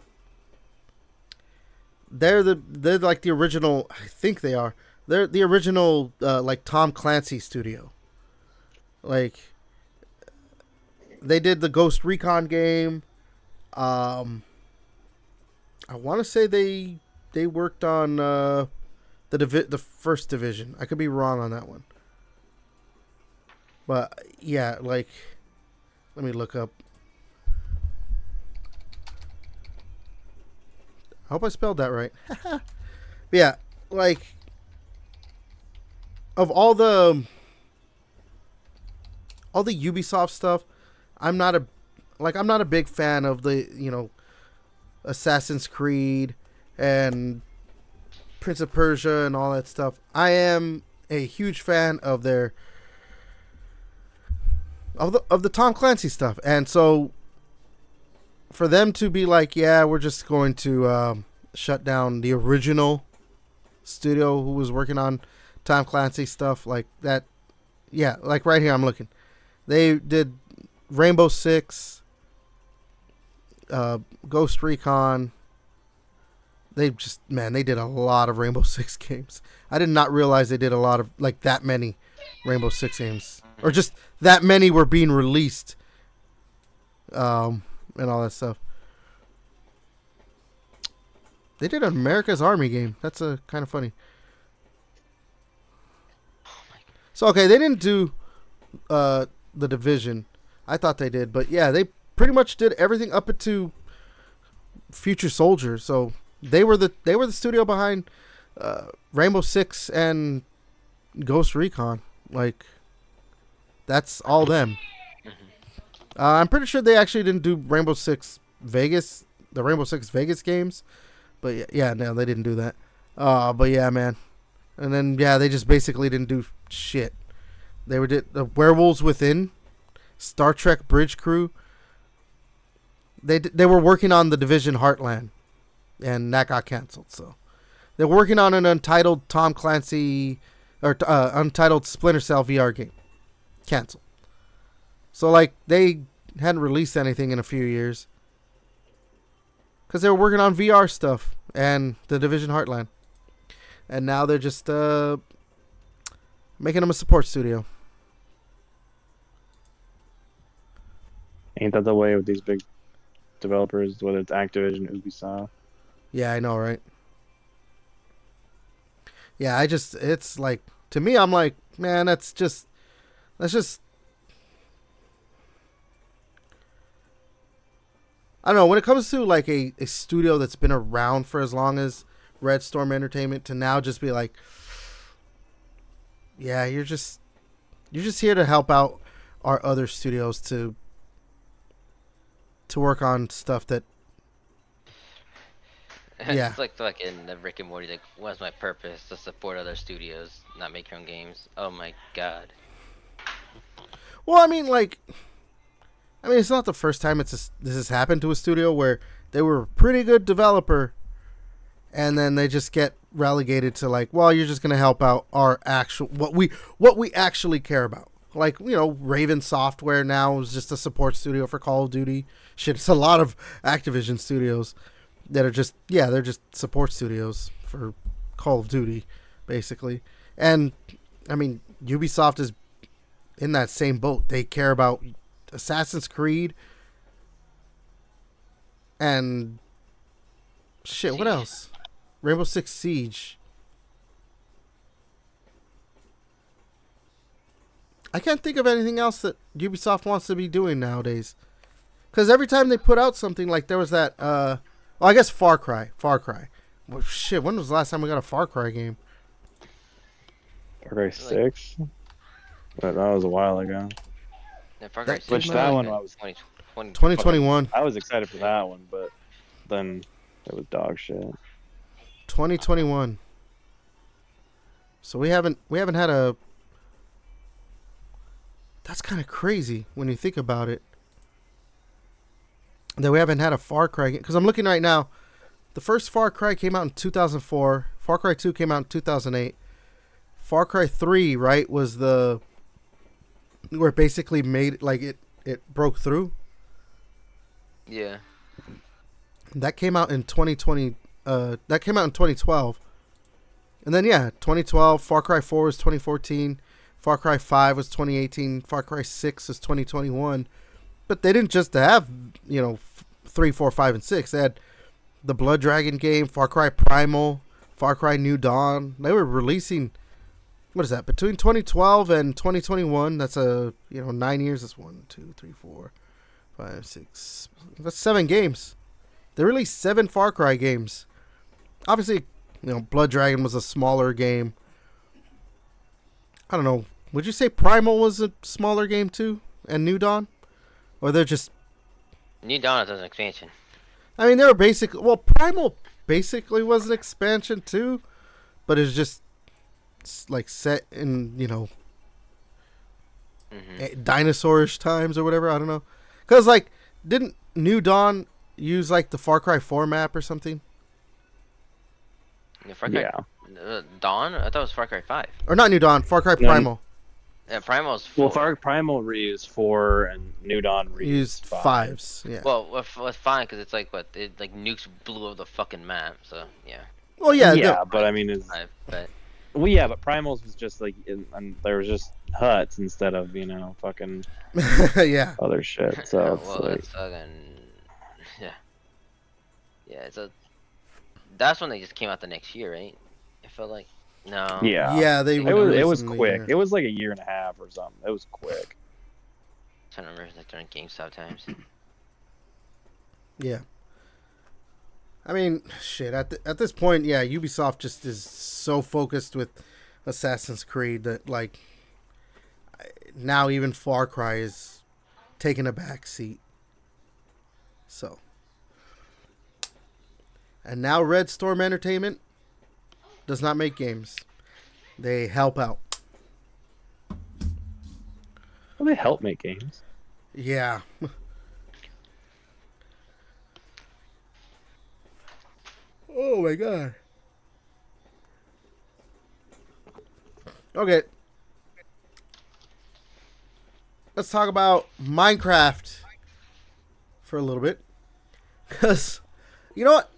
they're like the original. I think they are. They're the original like Tom Clancy studio. Like they did the Ghost Recon game. I want to say they worked on the first Division. I could be wrong on that one. But yeah, like let me look up. I hope I spelled that right. Yeah, like of all the Ubisoft stuff, I'm not a big fan of the Assassin's Creed and Prince of Persia and all that stuff. I am a huge fan of the Tom Clancy stuff, and so for them to be like, yeah, we're just going to shut down the original studio who was working on Tom Clancy stuff like that. Yeah, like right here I'm looking. They did Rainbow Six, Ghost Recon. They did a lot of Rainbow Six games. I did not realize they did a lot of like that many Rainbow Six games, or just that many were being released. And all that stuff. They did an America's Army game. That's kind of funny. So okay, they didn't do the Division. I thought they did, but yeah, they pretty much did everything up into Future Soldier. So they were the studio behind Rainbow Six and Ghost Recon. Like that's all them. I'm pretty sure they actually didn't do Rainbow Six Vegas, the Rainbow Six Vegas games, but yeah, no, they didn't do that. But yeah, man, and then yeah, they just basically didn't do shit. They did the Werewolves Within, Star Trek Bridge Crew. They were working on the Division Heartland, and that got canceled. So they're working on an untitled Tom Clancy or untitled Splinter Cell VR game, canceled. So, like, they hadn't released anything in a few years. Because they were working on VR stuff and the Division Heartland. And now they're just making them a support studio. Ain't that the way with these big developers, whether it's Activision, Ubisoft? Yeah, I know, right? Yeah, it's like, to me, I'm like, man, that's just I don't know, when it comes to like a studio that's been around for as long as Red Storm Entertainment to now just be like, yeah, you're you're just here to help out our other studios to work on stuff that. Yeah. It's like fucking the Rick and Morty. Like, what's my purpose? To support other studios, not make your own games. Oh my god. Well, I mean, it's not the first time this has happened to a studio where they were a pretty good developer, and then they just get relegated to like, well, you're just gonna help out our actual what we actually care about. Like, Raven Software now is just a support studio for Call of Duty. Shit, it's a lot of Activision studios that are just they're just support studios for Call of Duty, basically. And I mean, Ubisoft is in that same boat. They care about Assassin's Creed and shit. What else? Rainbow Six Siege. I can't think of anything else that Ubisoft wants to be doing nowadays. Because every time they put out something, like there was that, well, I guess Far Cry. Well, shit, when was the last time we got a Far Cry game? Far Cry 6? But that was a while ago. Yeah, Far Cry 6 Which that one was 2021. I was excited for that one, but then it was dog shit. 2021. So we haven't had a. That's kind of crazy when you think about it. That we haven't had a Far Cry game. Because I'm looking right now. The first Far Cry came out in 2004. Far Cry 2 came out in 2008. Far Cry 3, right, was the... where it basically made... like, it broke through. Yeah. That came out in 2020... that came out in 2012. And then, 2012. Far Cry 4 was 2014. Far Cry 5 was 2018. Far Cry 6 was 2021. But they didn't just have, 3, 4, 5, and 6. They had the Blood Dragon game, Far Cry Primal, Far Cry New Dawn. They were releasing, what is that, between 2012 and 2021. That's 9 years. That's 1, 2, 3, 4, 5, 6. That's 7 games. They released 7 Far Cry games. Obviously, Blood Dragon was a smaller game. I don't know. Would you say Primal was a smaller game too? And New Dawn? Or they're just... New Dawn is an expansion. I mean, they were basically... Well, Primal basically was an expansion too. But it's just like set in, dinosaurish times or whatever. I don't know. Because, like, didn't New Dawn use, like, the Far Cry 4 map or something? Yeah, Far Cry Dawn? I thought it was Far Cry 5. Or not New Dawn, Far Cry Primal. Yeah, Primal's 4. Well, Far Primal reused 4 and New Dawn reused 5s. Yeah. Well, it's fine because it's like what? It, like nukes blew up the fucking map, so yeah. Well, yeah. Yeah, but I mean, it's... But... Well, yeah, but Primal's was just like, and there was just huts instead of, fucking yeah. other shit. So it's like... it's fucking... Yeah. Yeah, that's when they just came out the next year, right? I felt like... No. Yeah. Yeah, it was quick. It was like a year and a half or something. It was quick. I don't remember like during GameStop times. Yeah. I mean, shit. At this point, yeah, Ubisoft just is so focused with Assassin's Creed that, like, now even Far Cry is taking a back seat. So. And now Red Storm Entertainment does not make games. They help out. Well, they help make games. Yeah. Oh my god. Okay. Let's talk about Minecraft for a little bit. Because, you know what?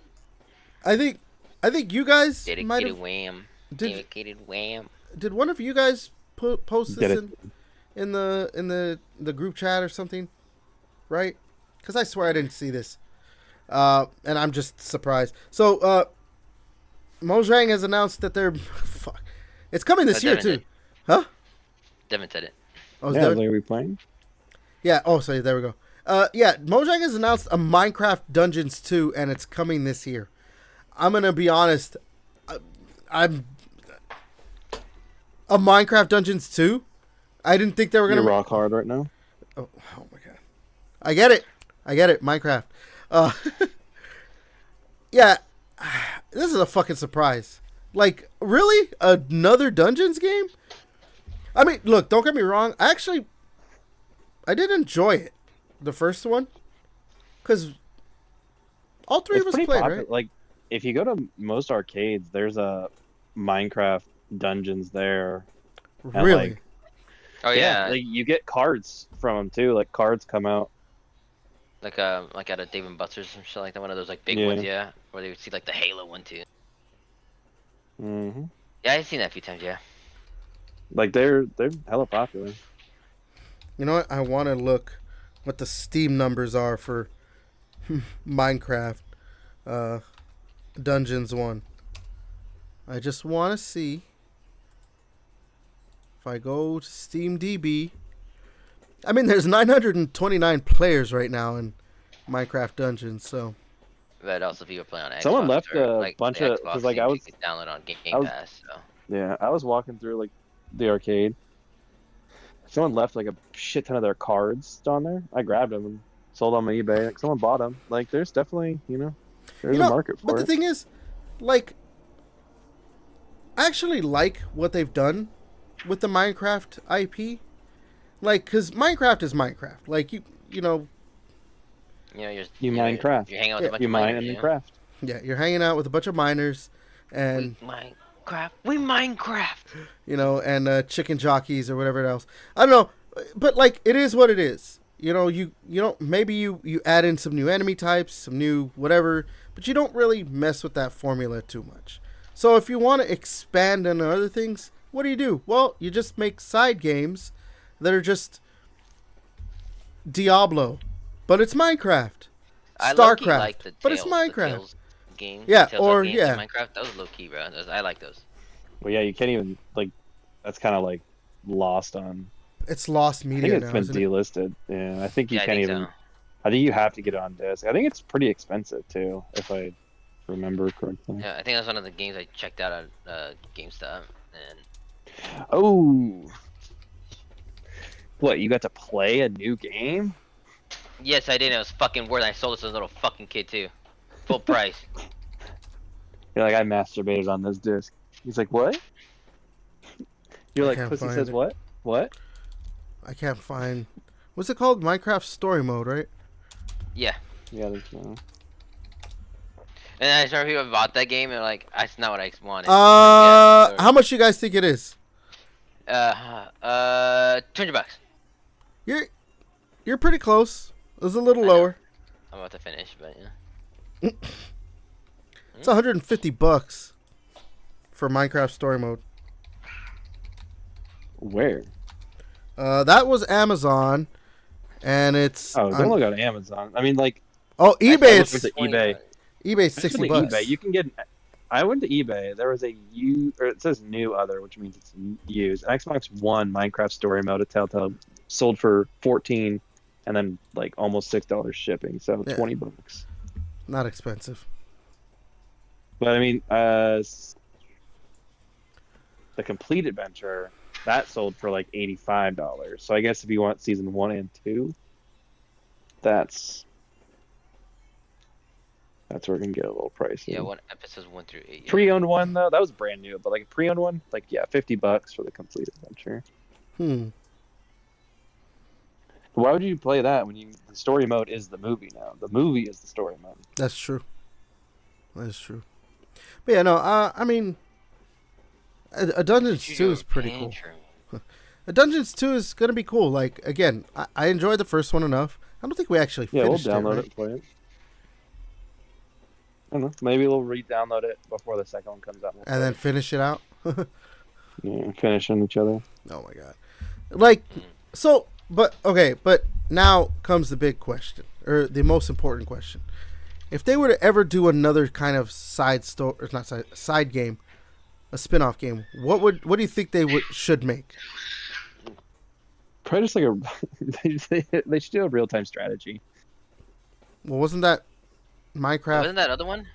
I think you guys might have... Dedicated wham. Did one of you guys post this in the group chat or something? Right? Because I swear I didn't see this. And I'm just surprised. So, Mojang has announced that they're... Fuck. It's coming this year, too. Huh? Devin said it. Oh, yeah, are we playing? Yeah, oh, sorry, there we go. Yeah, Mojang has announced a Minecraft Dungeons 2, and it's coming this year. I'm going to be honest. I'm... A Minecraft Dungeons 2? I didn't think they were You're gonna. rock hard right now. Oh my god. I get it. Minecraft. Uh, yeah, this is a fucking surprise. Like, really? Another Dungeons game? I mean, look, don't get me wrong. I did enjoy it. The first one. Because all three of us pretty played, popular. right? Like, if you go to most arcades, there's a Minecraft Dungeons there. And, Really? like, Oh yeah, like you get cards from them too. Like cards come out. like at a Dave and Buster's and shit like that. One of those like big Yeah. ones, yeah. Where they would see like the Halo one too. Mm-hmm. Yeah, I've seen that a few times. Yeah. Like they're hella popular. You know what? I want to look what the Steam numbers are for Minecraft Dungeons 1. I just want to see if I go to SteamDB. I mean, there's 929 players right now in Minecraft Dungeons, so But also people play on Xbox. Someone left or, a like, bunch the of- Xbox 'cause, like, I games was- you can download on Game I was- Pass. So. Yeah, I was walking through like the arcade. Someone left like a shit ton of their cards on there. I grabbed them and sold them on eBay. Like someone bought them. Like there's definitely there's You know, a market for but the it. thing is, like, I actually like what they've done with the Minecraft IP. Like, because Minecraft is Minecraft. Like, you know, You Minecraft. You're hanging out with Yeah. a bunch You of mine miners, and you then know? craft. yeah, you're hanging out with a bunch of miners and, We Minecraft. you know, and chicken jockeys or whatever else. I don't know, but, like, it is what it is. You know, you don't, maybe you add in some new enemy types, some new whatever, but you don't really mess with that formula too much. So if you want to expand on other things, what do? Well, you just make side games that are just Diablo, but it's Minecraft. I low-key StarCraft, like the but it's Tales- the Minecraft. Tales game. Yeah, the Tales or- games yeah. in Minecraft. Those low key, bro. I like those. Well, yeah, you can't even like. That's kind of like lost on. It's lost I media think it's now, been isn't it? delisted. Yeah, I think you Yeah, I can't think even. so. I think you have to get it on disc. I think it's pretty expensive too, if I remember correctly. Yeah, I think that's one of the games I checked out at GameStop, and Oh. What, you got to play a new game? yes, I did. It was fucking worth it. I sold it to a little fucking kid too, full price. You're like, I masturbated on this disc. He's like, what? You're I like, can't pussy find says it. what? What? I can't find. What's it called? Minecraft Story Mode, right? Yeah, Yeah, there's and I remember people bought that game and like, that's not what I wanted. Yeah, How much you guys think it is? $200. You're pretty close. It was a little I know. lower. I'm about to finish, but yeah. It's $150 for Minecraft Story Mode. Where? That was Amazon, and it's Oh, don't look at Amazon. I mean, like, eBay. I It's looked at eBay. eBay's Actually, $60. eBay, you can get. I went to eBay. There was a or it says new other, which means it's used. Xbox One Minecraft Story Mode at Telltale sold for $14, and then like almost $6 shipping, so Yeah. $20. Not expensive. But I mean, the complete adventure that sold for like $85. So I guess if you want season 1 and 2, that's where it can get a little pricey. Yeah, what episodes 1 through 8? Yeah. Pre-owned one though, that was brand new, but like a pre-owned one, like yeah, $50 for the complete adventure. Why would you play that when the story mode is the movie now? The movie is the story mode. That's true. That's true. But yeah, no. I mean, a Dungeons 2 is pretty cool. A Dungeons 2 is gonna be cool. Like, again, I enjoyed the first one enough. I don't think we actually Yeah, we'll finished download it. it and play it. I don't know. Maybe we'll re-download it before the second one comes out. And then finish it out. Yeah, finishing each other. Oh my god. Like, so, but now comes the big question, or the most important question. If they were to ever do another kind of side game, a spin-off game, what do you think they should make? Probably just like they should do a real-time strategy. Well, wasn't that Minecraft? Wasn't that other one?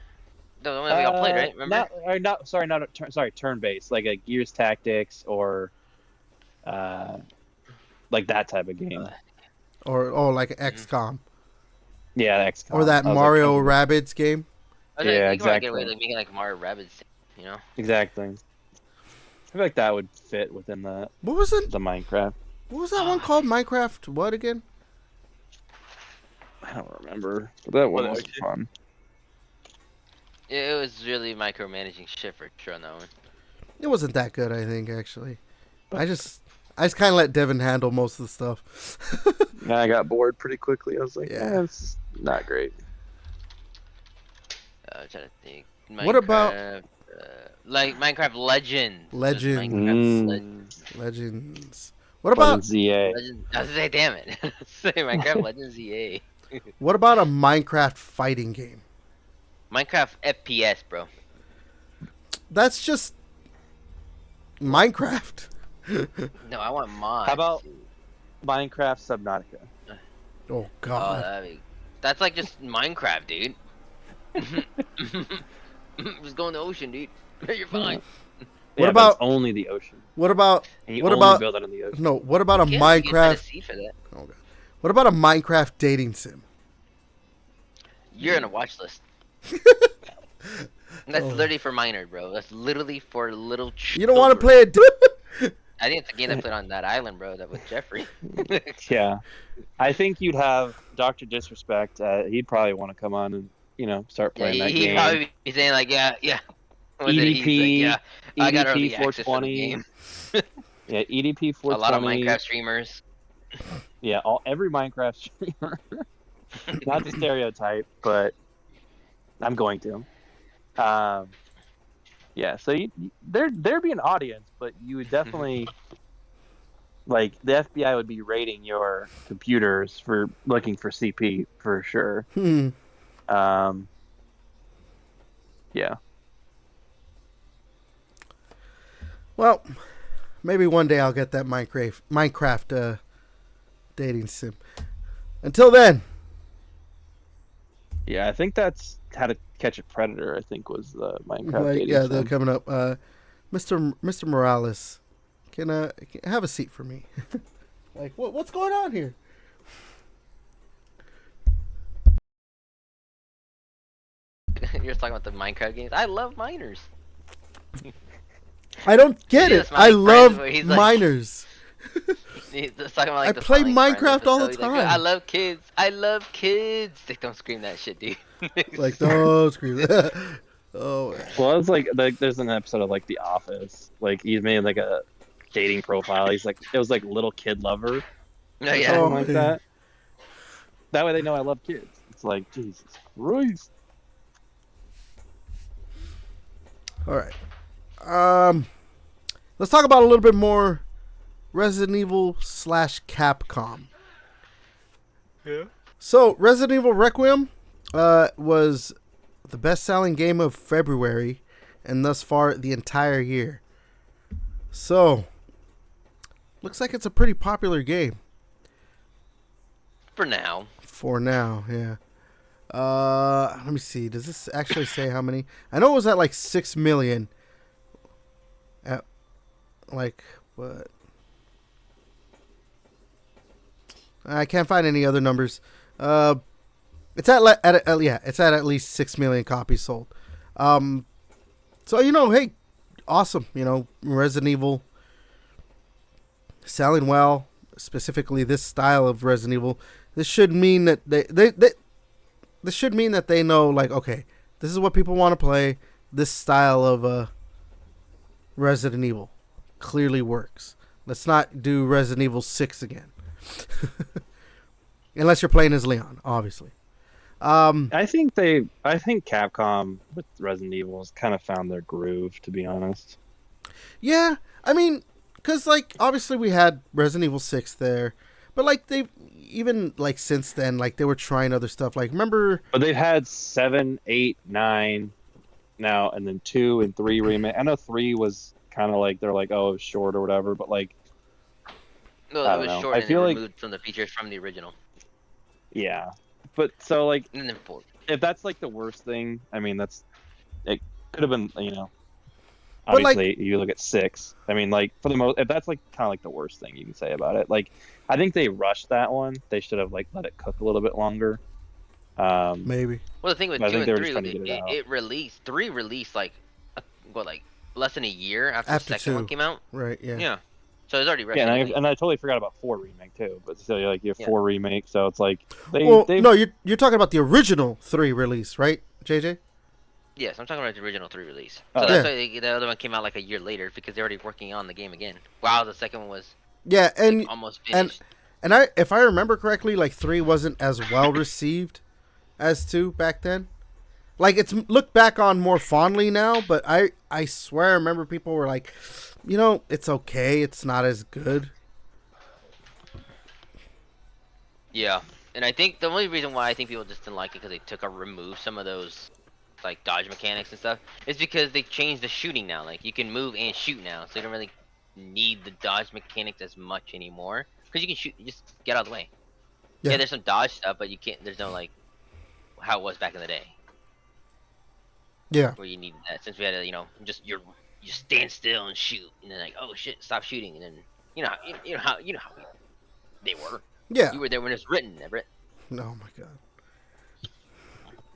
The one that we all played, right? Remember? Sorry, turn-based, like a Gears Tactics or like that type of game. Or like XCOM. Yeah, XCOM. Or that I was Mario like, Rabbids game. I was like, Yeah, you can probably get away exactly. with like, making like Mario Rabbids, you know? exactly. I feel like that would fit within the What was it? Minecraft. What was that one called? Minecraft what again? I don't remember, but that one was fun. It was really micromanaging shit for sure on that one. It wasn't that good, I think, actually. I just kind of let Devin handle most of the stuff. I got bored pretty quickly. I was like, Yeah. it's not great. I'm trying to think. What about- like Minecraft Legends? Just Legends. Minecraft Legends. What about ZA? Legends. I was gonna say, damn it. Say Minecraft Legends EA. what about a Minecraft fighting game? Minecraft FPS, bro. That's just Minecraft. No, I want mods. How about dude. Minecraft Subnautica? Oh Oh, God. that's like just Minecraft, dude. Just go in the ocean, dude. You're fine. Yeah, but about- it's only the ocean? What about And you What only about- build it in the ocean? no? What about a You get Minecraft? Tennessee for that. Oh God. What about a Minecraft dating sim? You're on a watch list. That's literally for minor, bro. That's literally for little children. You don't want to play it. I think it's a game that played on that island, bro. That with Jeffrey. Yeah, I think you'd have Dr. Disrespect. He'd probably want to come on and start Yeah, playing that he'd game. probably be saying like, yeah. Was it? He's EDP, like, yeah, I got early EDP access for the 420. game. Yeah, EDP 420. A lot of Minecraft streamers. Yeah, every Minecraft streamer. Not to stereotype, but I'm going to. Yeah, so there'd be an audience, but you would definitely like the FBI would be raiding your computers for looking for CP for sure. Yeah. Well, maybe one day I'll get that Minecraft dating sim. Until then. Yeah, I think that's How to Catch a Predator. I think was the Minecraft dating Yeah, sim. they're coming up. Mr. Morales, can have a seat for me? Like, what's going on here? You're talking about the Minecraft games. I love miners. I don't get You it. just I make friends love where he's like- miners. He's just talking about, like, I the play smiling Minecraft friends all the episode. He's like, time. I love kids. I love kids. Like, don't scream that shit, dude. Like, don't scream. Oh. Well, it's like there's an episode of like The Office. Like he made like a dating profile. He's like it was like little kid lover. No, Or yeah. something like that. That way they know I love kids. It's like Jesus Christ. All right. Let's talk about a little bit more Resident Evil / Capcom. Yeah. So, Resident Evil Requiem was the best-selling game of February, and thus far the entire year. So, looks like it's a pretty popular game. For now. For now, yeah. Let me see. Does this actually say how many? I know it was at like 6 million. At like what? I can't find any other numbers. It's it's at least 6 million copies sold. So hey, awesome. Resident Evil selling well. Specifically, this style of Resident Evil. This should mean that this should mean that they know, like, okay, this is what people want to play. This style of Resident Evil clearly works. Let's not do Resident Evil 6 again. Unless you're playing as Leon, obviously. I think Capcom with Resident Evil has kind of found their groove, to be honest. Yeah, I mean, because, like, obviously we had Resident Evil 6 there. But, like, they've even, like, since then, like, they were trying other stuff. Like, remember... But they've had 7, 8, 9 now, and then 2 and 3 remake. I know 3 was kind of like, they're like, oh, it was short or whatever, but, like... No, I it don't was know. short I and feel it like... removed some of the features from the original. Yeah. But, so, like... And then 4. If that's, like, the worst thing, I mean, it could have been, But, like- obviously you look at 6. I mean, like for the most, that's like kind of like the worst thing you can say about it. Like, I think they rushed that one. They should have like let it cook a little bit longer. Maybe. Well, the thing with I 2 think and they were 3, just trying to get it out. it released 3 released like like less than a year after After the second one 2. came out. Right. Yeah. Yeah. So it was already rushed. Yeah, anyway. and I totally forgot about 4 remake too. But still, like you have Yeah. 4 remake, so it's like Well, they've no, you're talking about the original 3 release, right, JJ? Yes, I'm talking about the original 3 release. Oh, So that's yeah. why the other one came out like a year later because they're already working on the game again. Wow, the second one was Yeah, and almost and finished. and if I remember correctly, like 3 wasn't as well received as 2 back then. Like it's looked back on more fondly now, but I swear I remember people were like, it's okay, it's not as good. Yeah, and I think the only reason why I think people just didn't like it because they remove some of those like dodge mechanics and stuff is because they changed the shooting now. Like you can move and shoot now, so you don't really need the dodge mechanics as much anymore because you can shoot. You just get out of the way. Yeah. Yeah, there's some dodge stuff, but you can't. There's no like how it was back in the day Yeah. where you needed that. Since we had to, you stand still and shoot, and then like, oh shit, stop shooting, and then you know how they were. Yeah. You were there when it was written, Everett. Oh my god.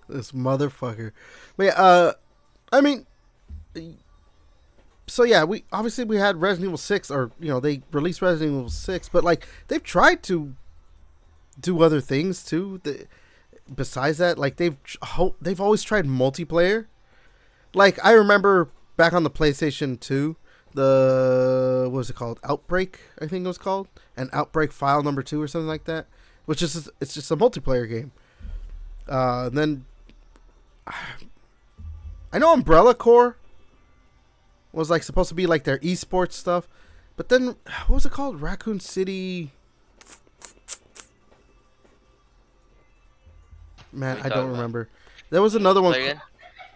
This motherfucker. But yeah, I mean, so yeah, we had Resident Evil 6, or they released Resident Evil 6, but like they've tried to do other things too. Besides that, like they've always tried multiplayer. Like I remember back on the PlayStation 2, what was it called? Outbreak, I think it was called, and Outbreak File Number 2 or something like that. Which is it's just a multiplayer game. And then I know Umbrella Corps was like supposed to be like their esports stuff, but then what was it called? Raccoon City. Man, I don't remember. There was another one. Play again?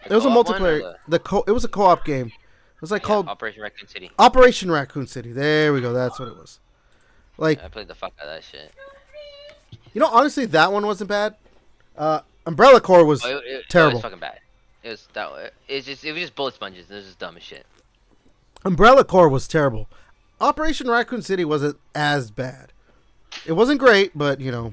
It was a co-op one or multiplayer. It was a co-op game. It was like called Operation Raccoon City. Operation Raccoon City. There we go. That's what it was. Like, I played the fuck out of that shit. honestly, that one wasn't bad. Umbrella Corps was terrible. It was fucking bad. It was just bullet sponges. It was just dumb as shit. Umbrella Corps was terrible. Operation Raccoon City wasn't as bad. It wasn't great, but It's one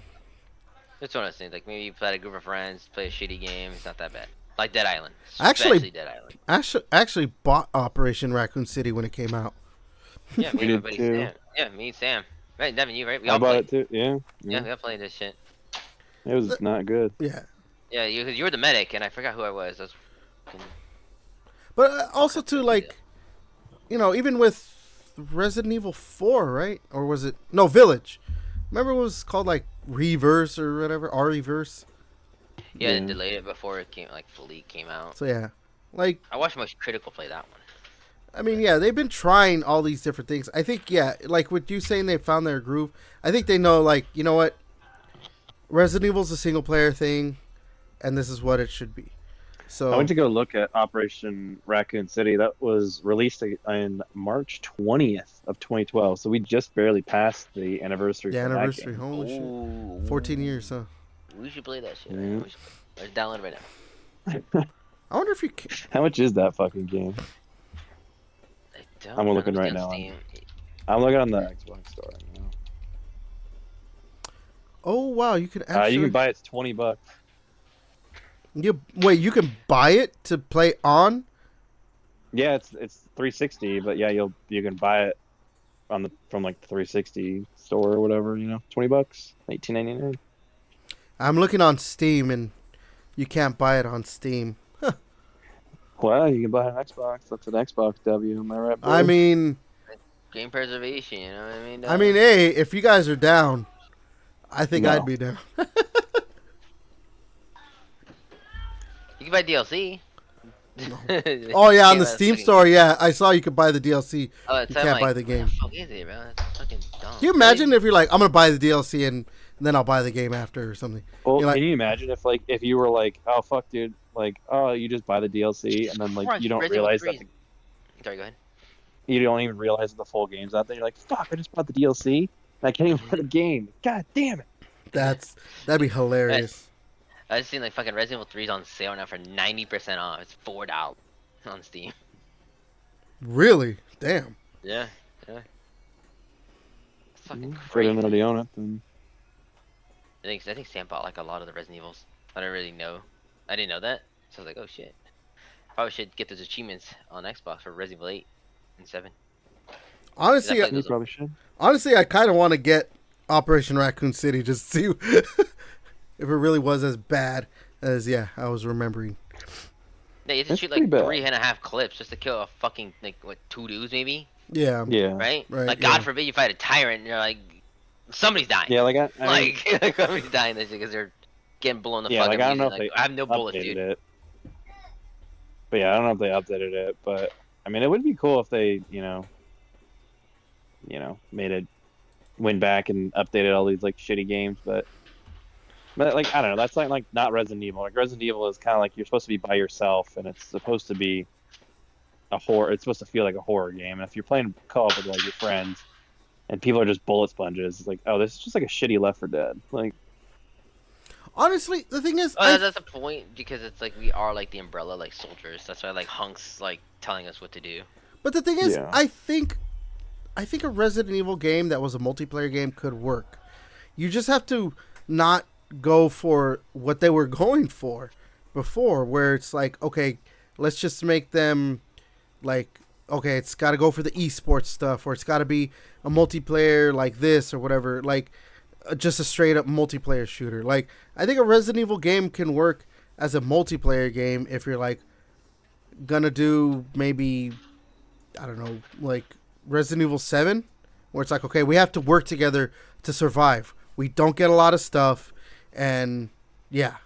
of those things. Like maybe you play with a group of friends, play a shitty game. It's not that bad. Like Dead Island. Actually- Especially Dead Island. actually bought Operation Raccoon City when it came out. Yeah, me We and my did buddy too. Sam. Yeah, me and Sam. Right, Devin, you right? We I all bought played. it too. Yeah. Yeah, we all played this shit. It was not good. Yeah, Yeah, you were the medic, and I forgot who I was. but also too, like, even with Resident Evil 4, right? Or was it Village? Remember it was called like Reverse or whatever, R-Reverse. Yeah, Yeah. they delayed it before it fully came out. So yeah, like, I watched Most Critical play that one. I mean, yeah, they've been trying all these different things. I think, yeah, like with you saying they found their groove, I think they know, like, you know what? Resident Evil's a single player thing, and this is what it should be. So I went to go look at Operation Raccoon City. That was released in March 20th of 2012. So we just barely passed the anniversary. the for that anniversary, game. holy shit. Ooh, 14 years, huh? We should play that shit. Yeah. Man. Let's download it right now. I wonder if you can. How much is that fucking game? I don't I'm know looking if right it's now. on Steam. I'm looking on the Xbox store right now. Oh, wow, you could actually. You can buy it. It's $20. Wait, you can buy it to play on? Yeah, it's 360, but yeah, you can buy it from like the 360 store or whatever. $20, $18.99. I'm looking on Steam, and you can't buy it on Steam. Well, you can buy an Xbox. That's an Xbox W. Am I right? I boy? mean, Game preservation, you know what I mean? I mean, hey, if you guys are down, I think No. I'd be down. You can buy DLC. Oh yeah, on the that's Steam fucking- store, yeah, I saw you could buy the DLC. Oh, You can't buy the game. What the fuck is it, bro? That's fucking dumb. Can you imagine if you're like, I'm gonna buy the DLC and then I'll buy the game after or something? Well, You're like- can you imagine if you were like, oh fuck, dude, like, oh, you just buy the DLC and then like Christ, you don't Resident Evil realize 3 that Sorry, go ahead. you don't even realize that the full game's out there. You're like, fuck, I just bought the DLC. And I can't even buy the game. God damn it. That'd be hilarious. I just seen like fucking Resident Evil 3's on sale now for 90% off. It's $4 on Steam. Really? Damn. Yeah, yeah. It's fucking If they didn't crazy. already own it, then I think Sam bought like a lot of the Resident Evils. I don't really know. I didn't know that, so I was like, oh shit. Probably should get those achievements on Xbox for Resident Evil 8 and 7. 'Cause I Honestly, played you those. probably should. I kind of want to get Operation Raccoon City just to see if it really was as bad as I was remembering. Yeah, you have to It's shoot pretty like bad. 3.5 clips just to kill a fucking like what 2 dudes maybe, Yeah. Yeah. right? Right, Like yeah. God forbid you fight a tyrant and you're like somebody's dying. Yeah, like I mean, Like somebody's dying this because they're getting blown the yeah, fuck like up. I don't know if Like they I have no bullets, updated dude. it. But yeah, I don't know if they updated it, but I mean, it would be cool if they, made it, went back and updated all these like shitty games. But like I don't know, that's like not Resident Evil. Like Resident Evil is kind of like you're supposed to be by yourself, and it's supposed to be a horror. It's supposed to feel like a horror game. And if you're playing co-op with like your friends, and people are just bullet sponges, it's like, oh, this is just like a shitty Left 4 Dead. Like, Honestly, the thing is, Oh, that's the point because it's like we are like the umbrella like soldiers. That's why like Hunk's like telling us what to do. but the thing is, Yeah. I think a Resident Evil game that was a multiplayer game could work. You just have to not go for what they were going for before, where it's like, okay, let's just make them like, okay, it's got to go for the esports stuff, or it's got to be a multiplayer like this or whatever, like just a straight up multiplayer shooter. Like, I think a Resident Evil game can work as a multiplayer game if you're like gonna do maybe, I don't know, like Resident Evil 7, where it's like, okay, we have to work together to survive. We don't get a lot of stuff, and yeah.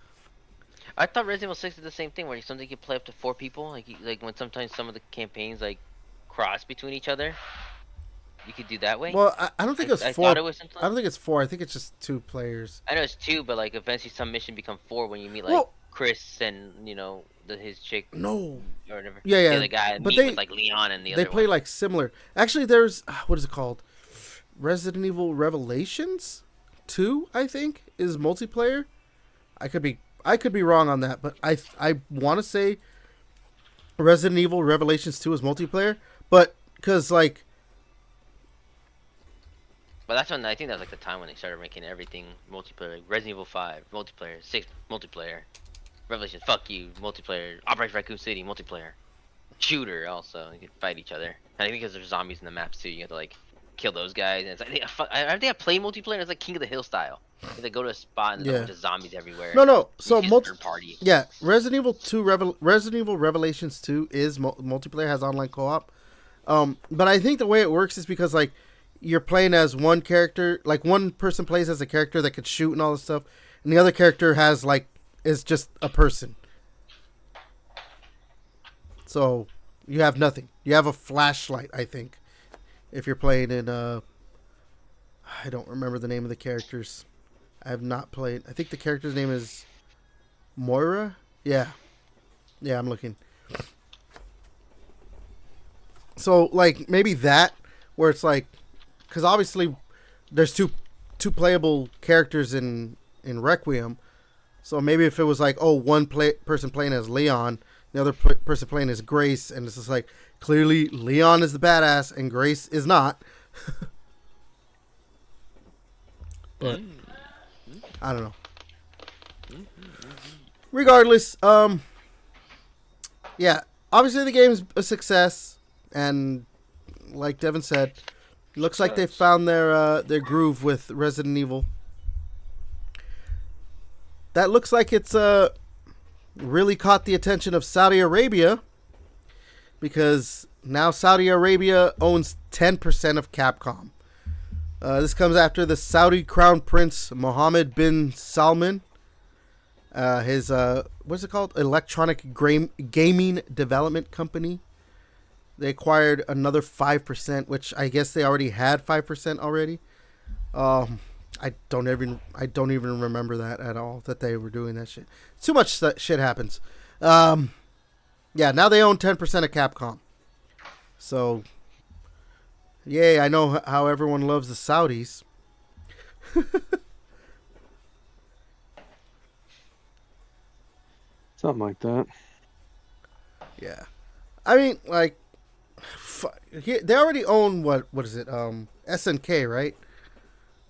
I thought Resident Evil 6 is the same thing where something you could play up to 4 people. Like when sometimes some of the campaigns like cross between each other. You could do that way. Well, I don't think it's I 4. thought it was something. I don't think it's 4. I think it's just 2 players. I know it's 2, but like eventually some mission become 4 when you meet like Well, Chris and his chick no. or whatever. Yeah, yeah. The other guy and But meet they with like Leon and the they other play one. like similar. Actually, there's what is it called? Resident Evil Revelations 2, I think, is multiplayer. I could be wrong on that, but I want to say Resident Evil Revelations 2 is multiplayer, but cuz like But that's when I think that was like the time when they started making everything multiplayer. Like Resident Evil 5 multiplayer, 6 multiplayer, Revelations fuck you multiplayer, Operation Raccoon City multiplayer, shooter also you can fight each other. And I think because there's zombies in the maps too, you have to like kill those guys. And it's like I think I play multiplayer. And it's like King of the Hill style. They go to a spot and there's a bunch of zombies everywhere. No. So third party. Yeah, Resident Evil Revelations 2 is multiplayer, has online co-op. But I think the way it works is because like you're playing as one character, like one person plays as a character that could shoot and all this stuff, and the other character is just a person. So you have nothing. You have a flashlight, I think, if you're playing in I don't remember the name of the characters. I have not played. I think the character's name is Moira. Yeah, I'm looking. So like maybe that, where it's like, because obviously there's two playable characters in Requiem. So maybe if it was like, oh, one person playing as Leon, the other person playing as Grace, and it's just like clearly Leon is the badass and Grace is not. But I don't know. Regardless, yeah, obviously the game's a success, and like Devin said, looks like they found their groove with Resident Evil. That looks like it's really caught the attention of Saudi Arabia, because now Saudi Arabia owns 10% of Capcom. This comes after the Saudi Crown Prince Mohammed bin Salman, his what's it called? Electronic Gaming Development Company. They acquired another 5%, which I guess they already had 5% already. I don't even remember that at all, that they were doing that shit. Too much shit happens. Yeah, now they own 10% of Capcom. So, yay, I know how everyone loves the Saudis. something like that. Yeah. I mean, like, they already own what is it? SNK, right?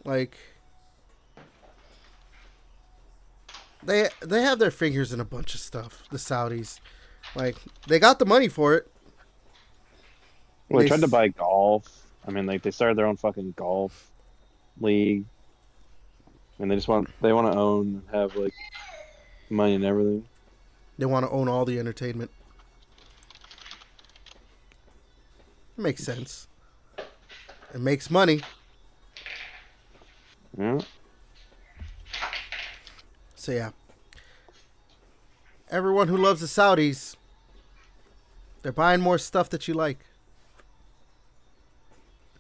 Like they have their fingers in a bunch of stuff. The Saudis, like they got the money for it. Well, they tried to buy golf. I mean, like they started their own fucking golf league, and they want to own, have like money and everything. They want to own all the entertainment. It makes sense. It makes money. Yeah. So yeah. Everyone who loves the Saudis, they're buying more stuff that you like.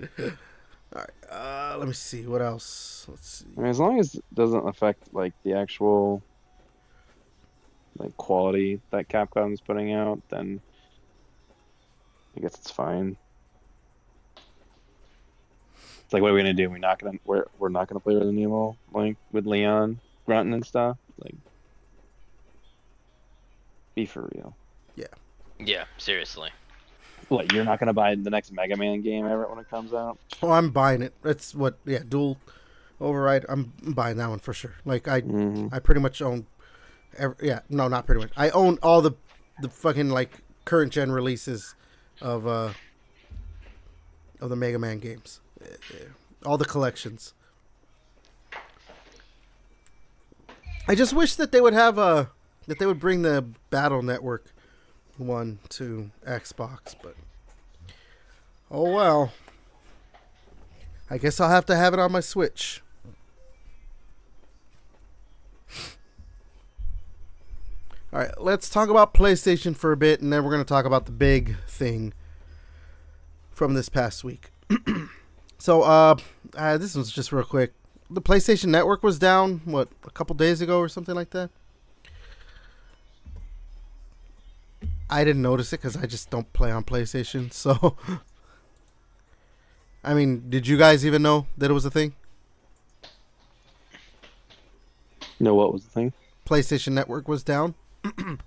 All right. Let me see. What else? Let's see. I mean, as long as it doesn't affect like the actual like quality that Capcom's putting out, then I guess it's fine. It's like, what are we gonna do? We're not gonna play Resident Evil like with Leon grunting and stuff. Like, be for real. Yeah, seriously. What, you're not gonna buy the next Mega Man game ever when it comes out? Oh, I'm buying it. That's what. Yeah, dual override. I'm buying that one for sure. Like I pretty much own. Not pretty much. I own all the fucking like current gen releases of the Mega Man games. All the collections. I just wish that they would have that they would bring the Battle Network one to Xbox, but oh well. I guess I'll have to have it on my Switch. All right, let's talk about PlayStation for a bit, and then we're going to talk about the big thing from this past week. So, this was just real quick. The PlayStation Network was down, a couple days ago or something like that? I didn't notice it because I just don't play on PlayStation, so... I mean, did you guys even know that it was a thing? No, what was the thing? PlayStation Network was down? I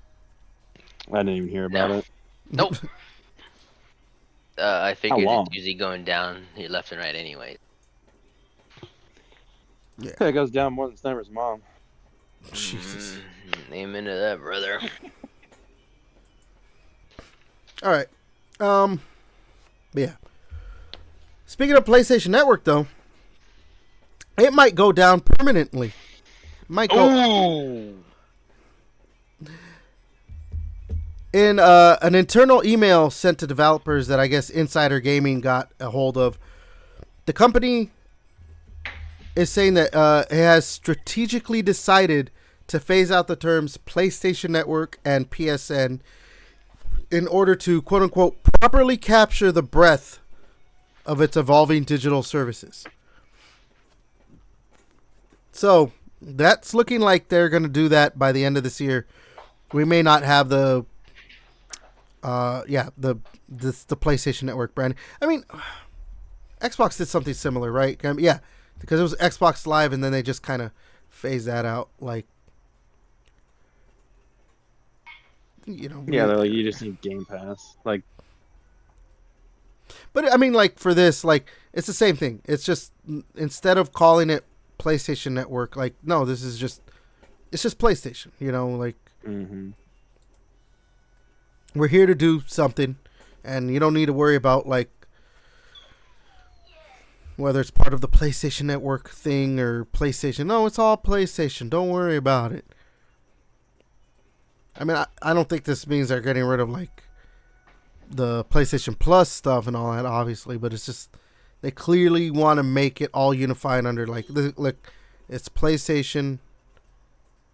didn't even hear about it. Nope. I figured long? it's usually going down left and right anyway. Yeah. It goes down more than Sniper's mom. Jesus. Amen to that, brother. All right. Yeah. Speaking of PlayStation Network, though, it might go down permanently. It might go. Ooh. In an internal email sent to developers that I guess Insider Gaming got a hold of, the company is saying that it has strategically decided to phase out the terms PlayStation Network and PSN in order to, quote unquote, properly capture the breadth of its evolving digital services. So that's looking like they're going to do that by the end of this year. We may not have the PlayStation Network brand. I mean, Xbox did something similar, right? Yeah, because it was Xbox Live, and then they just kind of phased that out, like, you know. Yeah, they're like, you just need Game Pass. Like, but I mean, like for this, like it's the same thing. It's just instead of calling it PlayStation Network, like no, it's just PlayStation. You know, like. Mm-hmm. We're here to do something, and you don't need to worry about, like, whether it's part of the PlayStation Network thing or PlayStation. No, it's all PlayStation. Don't worry about it. I mean, I don't think this means they're getting rid of, like, the PlayStation Plus stuff and all that, obviously, but it's just they clearly want to make it all unified under, like, it's PlayStation,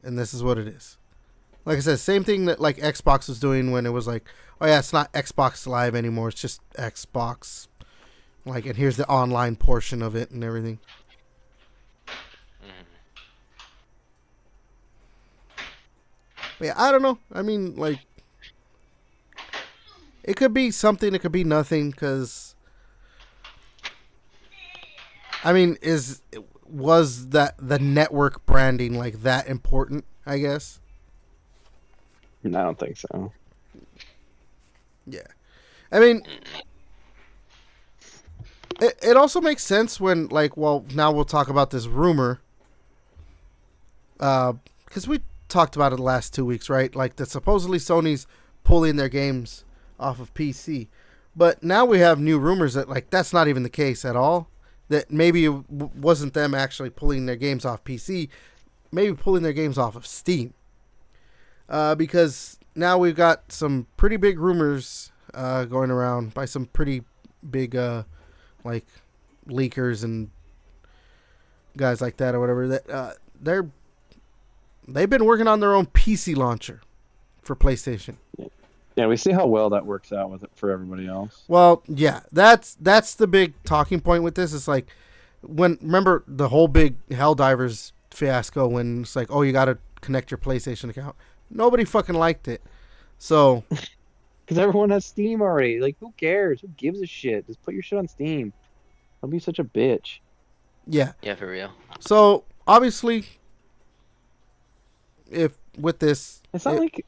and this is what it is. Like I said, same thing that like Xbox was doing when it was like, oh yeah, it's not Xbox Live anymore. It's just Xbox. Like, and here's the online portion of it and everything. But yeah, I don't know. I mean, like, it could be something. It could be nothing. Because, I mean, was that the network branding like that important? I guess. I don't think so. Yeah. I mean, it also makes sense when, like, well, now we'll talk about this rumor. Because we talked about it the last 2 weeks, right? Like, that supposedly Sony's pulling their games off of PC. But now we have new rumors that, like, that's not even the case at all. That maybe it wasn't them actually pulling their games off PC, maybe pulling their games off of Steam. Because now we've got some pretty big rumors going around by some pretty big, like, leakers and guys like that or whatever. That they've been working on their own PC launcher for PlayStation. Yeah, we see how well that works out with it for everybody else. Well, yeah, that's the big talking point with this. It's like, remember the whole big Helldivers fiasco when it's like, oh, you got to connect your PlayStation account. Nobody fucking liked it. So, because everyone has Steam already. Like, who cares? Who gives a shit? Just put your shit on Steam. Don't be such a bitch. yeah. Yeah, for real. So obviously, if with this, It's not like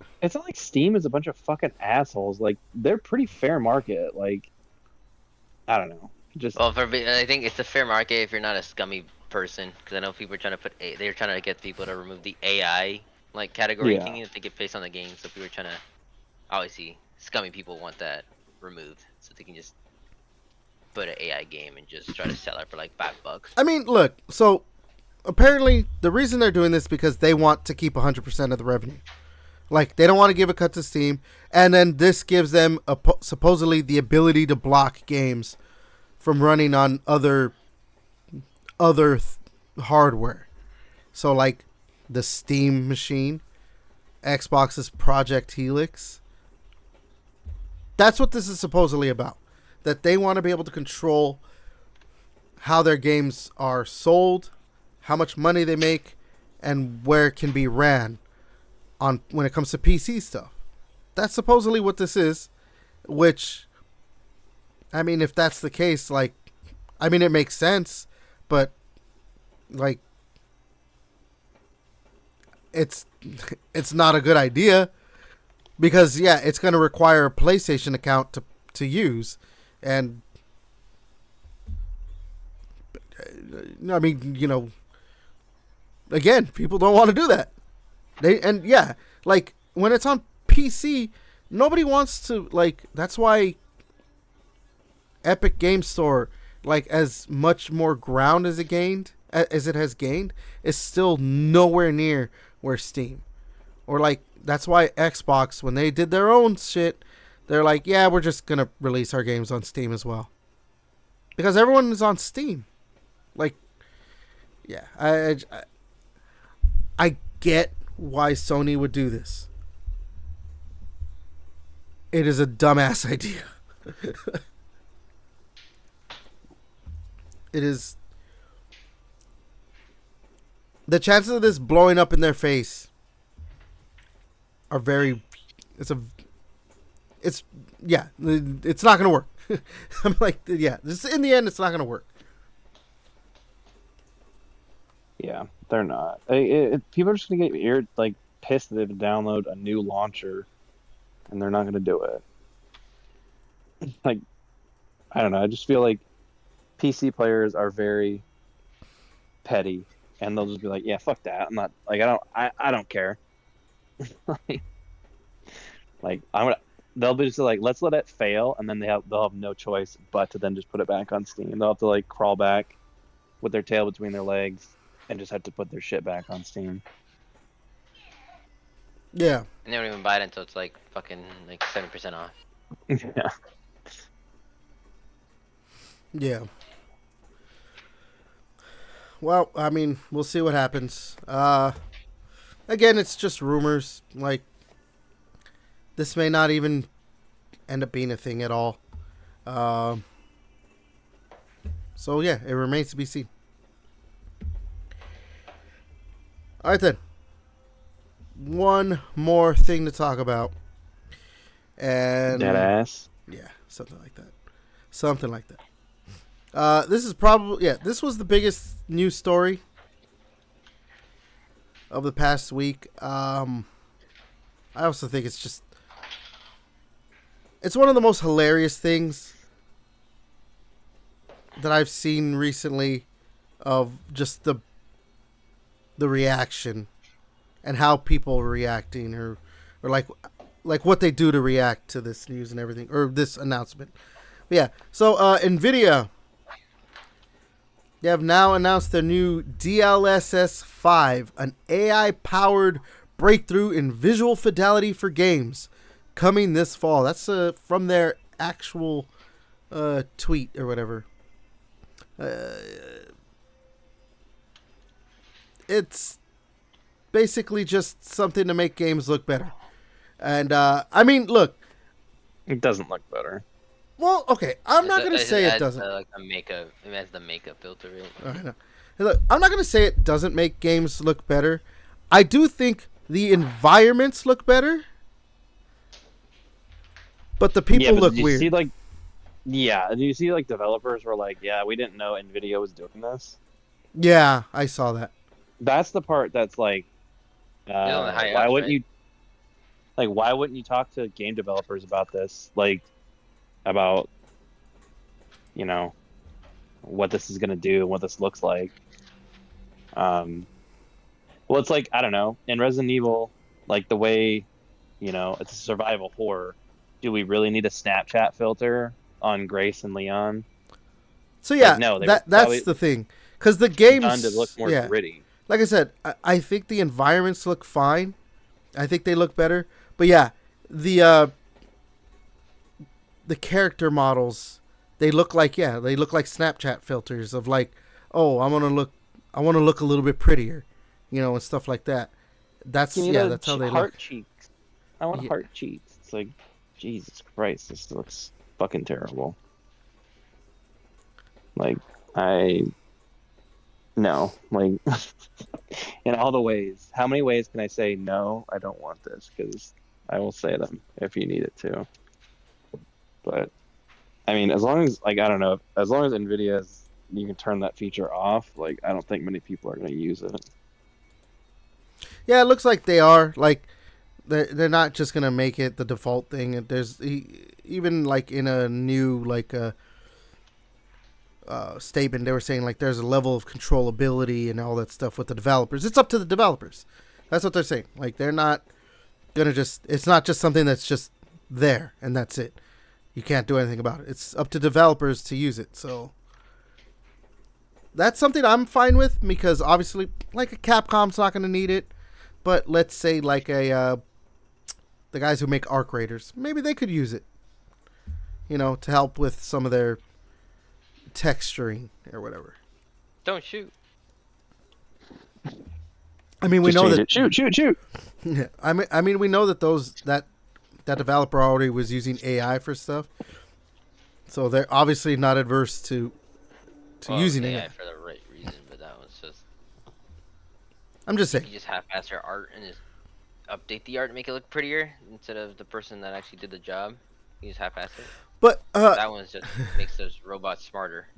Steam is a bunch of fucking assholes. Like, they're pretty fair market. Like, I don't know. Just Well, I think it's a fair market if you're not a scummy person, because I know people are trying to they're trying to get people to remove the AI like category Yeah. thing if they get based on the game. So people are trying to, obviously, scummy people want that removed so they can just put an AI game and just try to sell it for like $5. I mean, look. So apparently, the reason they're doing this is because they want to keep 100% of the revenue. Like, they don't want to give a cut to Steam, and then this gives them supposedly the ability to block games from running on other hardware. So, like, the Steam machine, Xbox's Project Helix. That's what this is supposedly about. That they want to be able to control how their games are sold, how much money they make, and where it can be ran on when it comes to PC stuff. That's supposedly what this is, which, I mean, if that's the case, like, I mean, it makes sense, but, like, it's not a good idea, because, yeah, it's going to require a PlayStation account to use, and, I mean, you know, again, people don't want to do that. Yeah, like, when it's on PC, nobody wants to, like, that's why Epic Game Store, like, as much more ground as it has gained, is still nowhere near where Steam. Or, like, that's why Xbox, when they did their own shit, they're like, yeah, we're just gonna release our games on Steam as well. Because everyone is on Steam. Like, yeah, I get why Sony would do this. It is a dumbass idea. It is. The chances of this blowing up in their face are very. It's not gonna work. I'm like, yeah, in the end, it's not gonna work. Yeah, they're not. People are just gonna get pissed that they have to download a new launcher, and they're not gonna do it. Like, I don't know. I just feel like PC players are very petty, and they'll just be like, "Yeah, fuck that. I'm not like I don't care." like I'm gonna. They'll be just like, "Let's let it fail," and then they'll have no choice but to then just put it back on Steam. They'll have to like crawl back with their tail between their legs and just have to put their shit back on Steam. Yeah. And they don't even buy it until it's like fucking like 70% off. Yeah. Yeah. Well, I mean, we'll see what happens. Again, it's just rumors. Like, this may not even end up being a thing at all. So, yeah, it remains to be seen. All right, then. One more thing to talk about. And Dead ass. Yeah, something like that. Something like that. This is probably, this was the biggest news story of the past week. I also think it's one of the most hilarious things that I've seen recently of just the reaction and how people are reacting, or like what they do to react to this news and everything, or this announcement. But yeah. So Nvidia, they have now announced their new DLSS5, an AI-powered breakthrough in visual fidelity for games, coming this fall. That's from their actual tweet or whatever. It's basically just something to make games look better. And I mean, look, It doesn't look better. well, okay, I'm not going to say it doesn't. Like a makeup, it has the makeup filter. Right? I know. Hey, look, I'm not going to say it doesn't make games look better. I do think the environments look better, but the people look did you weird. See, like, yeah, do you see like developers were like, yeah, we didn't know Nvidia was doing this. Yeah, I saw that. That's the part that's like, on the high why ups, wouldn't right? you? Like, why wouldn't you talk to game developers about this? Like, about, you know, what this is gonna do and what this looks like. Well, it's like, I don't know, in Resident Evil, like the way, you know, it's a survival horror. Do we really need a Snapchat filter on Grace and Leon? So yeah, Like, no, they that's were probably the thing, because the games done to look more yeah, gritty. like I said, I think the environments look fine. I think they look better, but yeah, the character models, they look like Snapchat filters of like, oh, I want to look a little bit prettier, you know, and stuff like that. That's that's how they heart look. cheeks. I want heart cheeks. It's like, Jesus Christ, this looks fucking terrible. Like, no, like, in all the ways. How many ways can I say no? I don't want this, because I will say them if you need it to. But I mean, as long as, like, I don't know, as long as Nvidia's, you can turn that feature off. Like, I don't think many people are going to use it. Yeah, it looks like they are. Like, they're not just gonna make it the default thing. There's even like in a new like statement, they were saying like there's a level of controllability and all that stuff with the developers. It's up to the developers. That's what they're saying. Like, they're not gonna just. It's not just something that's just there and that's it. You can't do anything about it. It's up to developers to use it. So that's something I'm fine with, because obviously, like, a Capcom's not gonna need it. But let's say like the guys who make Arc Raiders, maybe they could use it, you know, to help with some of their texturing or whatever. Don't shoot. I mean, we Just know change that. it. Shoot. Yeah, I mean, we know that that developer already was using AI for stuff, so they're obviously not adverse to using AI AI. for the right reason, but that was just. I'm just You saying. just half-ass your art and just update the art and make it look prettier instead of the person that actually did the job. You just half-ass it. But That one's just makes those robots smarter.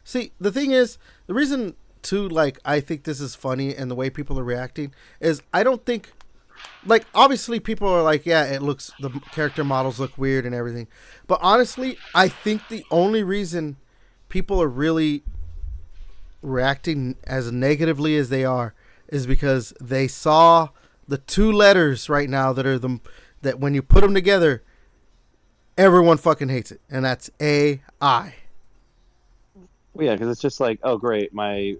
see, the thing is, the reason too, like, I think this is funny and the way people are reacting is, I don't think, like, obviously people are like, yeah, the character models look weird and everything. But honestly, I think the only reason people are really reacting as negatively as they are is because they saw the two letters right now that when you put them together, everyone fucking hates it, and that's AI. Well, yeah, because it's just like, oh, great, my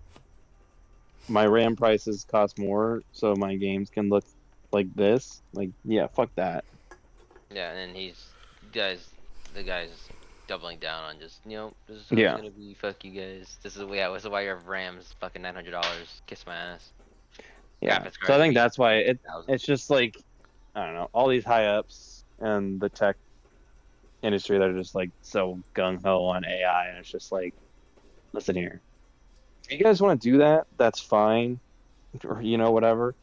RAM prices cost more, so my games can look like this. Like, yeah, fuck that. Yeah, and then the guy's doubling down on just, this is Yeah. gonna be, fuck you guys. This is why your RAM's fucking $900. Kiss my ass. Yeah. Graphics So I card, think that's why $8,000. it's just like, I don't know, all these high ups and the tech industry that are just like so gung ho on AI, and it's just like, listen here, if you guys want to do that, that's fine, or whatever.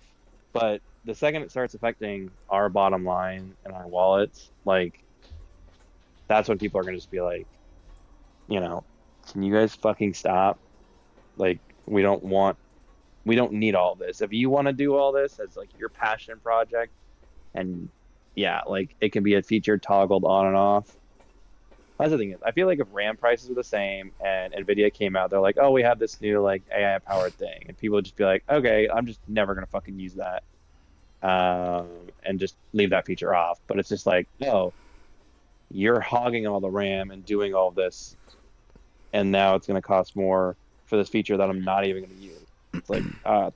But the second it starts affecting our bottom line and our wallets, like, that's when people are gonna just be like, can you guys fucking stop? Like, we don't need all this. If you want to do all this as like your passion project, and yeah, like, it can be a feature toggled on and off, That's the thing is, I feel like if RAM prices were the same and Nvidia came out, they're like, oh, we have this new like AI powered thing, and people would just be like, okay, I'm just never gonna fucking use that, and just leave that feature off. But it's just like, no, you're hogging all the RAM and doing all this, and now it's gonna cost more for this feature that I'm not even gonna use. It's like,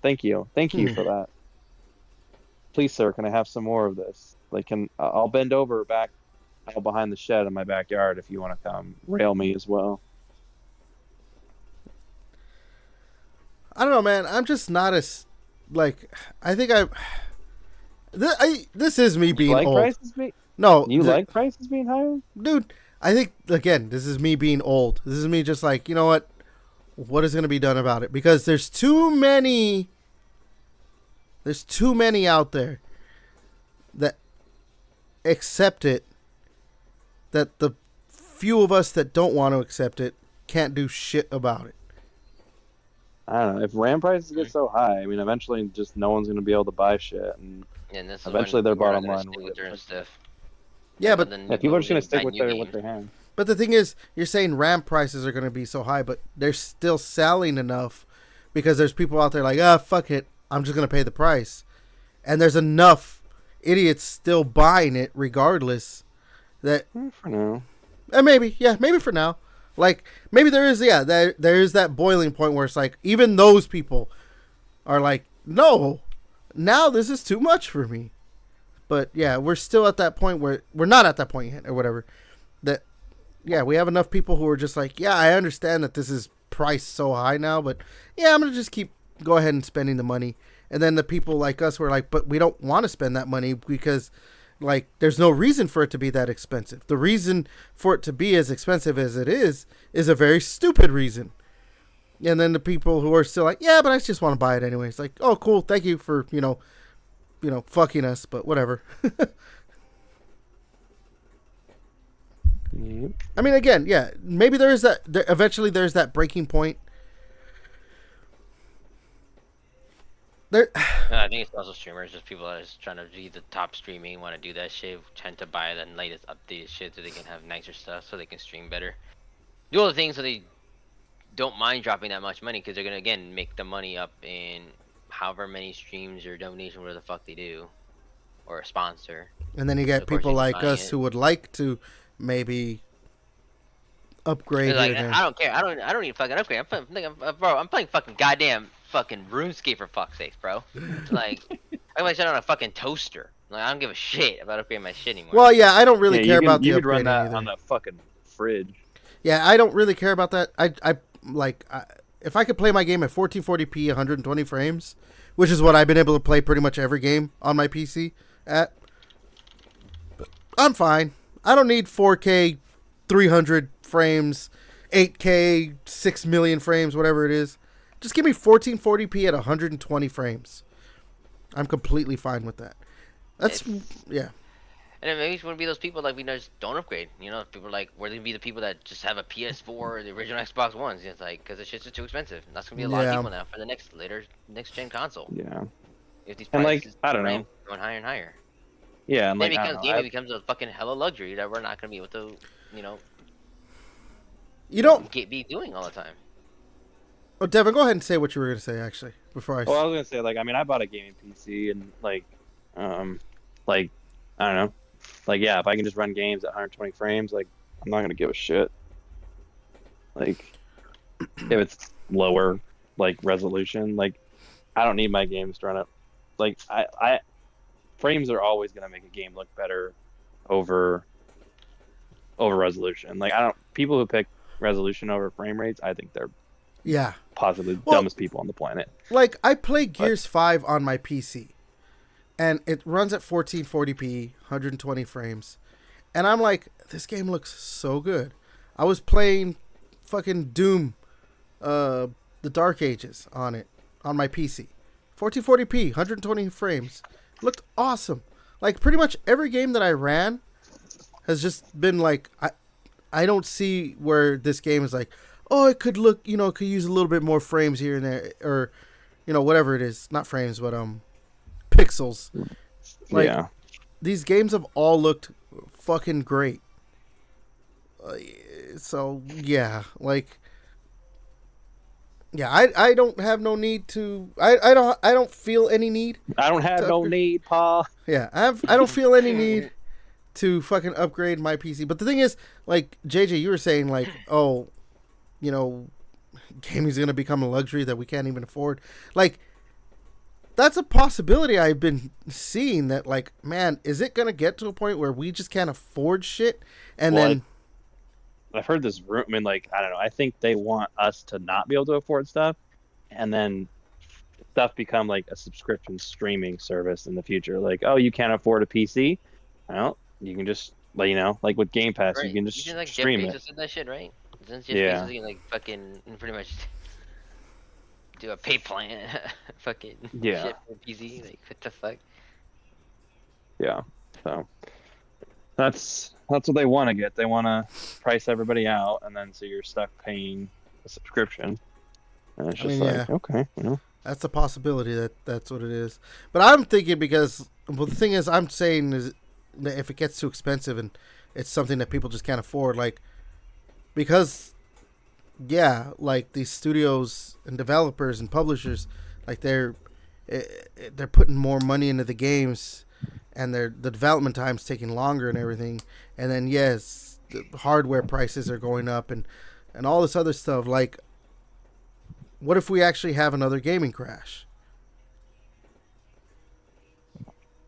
thank you for that. Please, sir, can I have some more of this? Like, I'll bend over back out behind the shed in my backyard if you want to come rail me as well. I don't know, man. I'm just not as like. I think this is me being like old. Prices No, like prices being higher, dude. I think again, this is me being old. This is me just like, you know what? What is going to be done about it? Because there's too many. There's too many out there that accept it. That the few of us that don't want to accept it can't do shit about it. I don't know. If RAM prices get so high, I mean, eventually just no one's going to be able to buy shit, and this eventually their bottom line will with their stuff. Yeah, but people are just going to stick with what they have. But the thing is, you're saying RAM prices are going to be so high, but they're still selling enough because there's people out there like, fuck it, I'm just going to pay the price. And there's enough idiots still buying it regardless that... For now. Maybe for now. Like, maybe there is that boiling point where it's like, even those people are like, no, now this is too much for me. But yeah, we're still at that point where we're not at that point yet or whatever. That, yeah, we have enough people who are just like, yeah, I understand that this is priced so high now, but yeah, I'm going to just go ahead and spending the money. And then the people like us were like, but we don't want to spend that money because like there's no reason for it to be that expensive. The reason for it to be as expensive as it is a very stupid reason. And then the people who are still like, yeah, but I just want to buy it anyway. It's like, oh, cool. Thank you for, fucking us, but whatever. Yep. I mean, again, yeah, maybe eventually there's that breaking point. I think it's also streamers, just people that are just trying to be the top streaming, want to do that shit, tend to buy the latest updated shit so they can have nicer stuff, so they can stream better. Do all the things so they don't mind dropping that much money, because they're going to, again, make the money up in however many streams or donation, whatever the fuck they do, or a sponsor. And then you get people like us who would like to maybe upgrade like, it. I don't care. I don't need a fucking upgrade. I'm playing fucking goddamn fucking RuneScape for fuck's sake, bro. Like, I might shut on a fucking toaster. Like, I don't give a shit about upgrading my shit anymore. Well, yeah, I don't really care about the upgrading. You could run that either. on the fucking fridge. Yeah, I don't really care about that. If I could play my game at 1440p, 120 frames, which is what I've been able to play pretty much every game on my PC at, I'm fine. I don't need 4K, 300 frames, 8K, 6 million frames, whatever it is. Just give me 1440p at 120 frames. I'm completely fine with that. Yeah. And then maybe it's going to be those people like we just don't upgrade. People like we're going to be the people that just have a PS4 or the original Xbox Ones. It's like because the shit's just too expensive. And that's going to be a lot of people now for the next gen console. Yeah. If these prices I don't know, going higher and higher. Yeah, and then gaming becomes a fucking hella luxury that we're not going to be able to, you don't be doing all the time. Oh, Devin, go ahead and say what you were going to say, actually, before I... Well, I was going to say, I bought a gaming PC, and, I don't know. Yeah, if I can just run games at 120 frames, I'm not going to give a shit. If it's lower, resolution, I don't need my games to run up. Frames are always going to make a game look better over resolution. People who pick resolution over frame rates, I think they're possibly the dumbest people on the planet. I play Gears 5 on my PC, and it runs at 1440p, 120 frames, and I'm like, this game looks so good. I was playing fucking Doom, the Dark Ages on my PC. 1440p, 120 frames. Looked awesome. Pretty much every game that I ran has just been I don't see where this game is oh, it could look, it could use a little bit more frames here and there, or, whatever it is. Not frames, but, pixels. Yeah. These games have all looked fucking great. So yeah, like yeah, I don't have no need to. I don't feel any need I don't have to no upgrade. need, Paul. Yeah, I don't feel any need to fucking upgrade my PC. But the thing is, like JJ, you were saying, like, oh, you know, gaming's gonna become a luxury that we can't even afford. Like, that's a possibility I've been seeing. That, like, man, is it gonna get to a point where we just can't afford shit? And Well, then I've heard this room. I mean, like, I don't know. I think they want us to not be able to afford stuff, and then stuff become like a subscription streaming service in the future. Like, oh, you can't afford a PC? Well, you can just, like, like with Game Pass, you Right. can You just think like Jeff stream it. Bezos said that shit, right? Since Jeff Yeah, Bezos can like fucking pretty much do a pay plan, fucking yeah, shit for PC. Like what the fuck? yeah. So that's what they want to get. They want to price everybody out, and then so you're stuck paying a subscription. And it's I just mean, yeah, like, okay, that's a possibility that's what it is. But I'm thinking because well, the thing is, I'm saying is that if it gets too expensive and it's something that people just can't afford, like because yeah, like these studios and developers and publishers, like they're putting more money into the games, and the development time's taking longer and everything. And then yes, the hardware prices are going up and all this other stuff. Like, what if we actually have another gaming crash?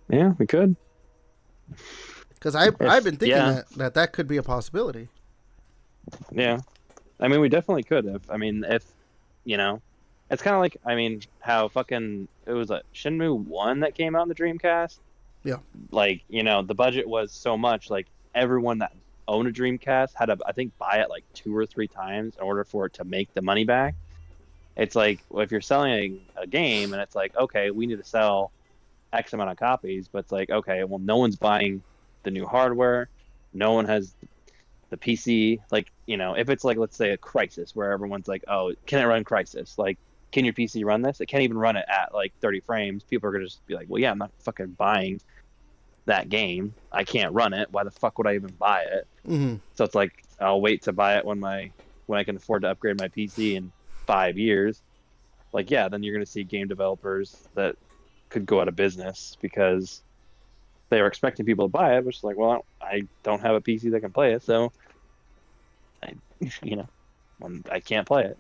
yeah, we could. Because I've been thinking Yeah, that could be a possibility. yeah. I mean, we definitely could have. I mean, if it's kind of like, I mean, how fucking it was a Shenmue 1 that came out in the Dreamcast. Yeah. Like, the budget was so much, like everyone that owned a Dreamcast had to, I think, buy it like 2 or 3 times in order for it to make the money back. It's like, well, if you're selling a game and it's like, okay, we need to sell X amount of copies, but it's like, okay, well, no one's buying the new hardware. No one has the PC. Like, if it's like, let's say a Crisis where everyone's like, oh, can it run Crisis? Like, can your PC run this? It can't even run it at like 30 frames. People are going to just be like, well, yeah, I'm not fucking buying that game. I can't run it. Why the fuck would I even buy it? Mm-hmm. So it's like, I'll wait to buy it when I can afford to upgrade my PC in 5 years. Like, yeah, then you're going to see game developers that could go out of business because they were expecting people to buy it, which is like, well, I don't have a PC that can play it, so I can't play it.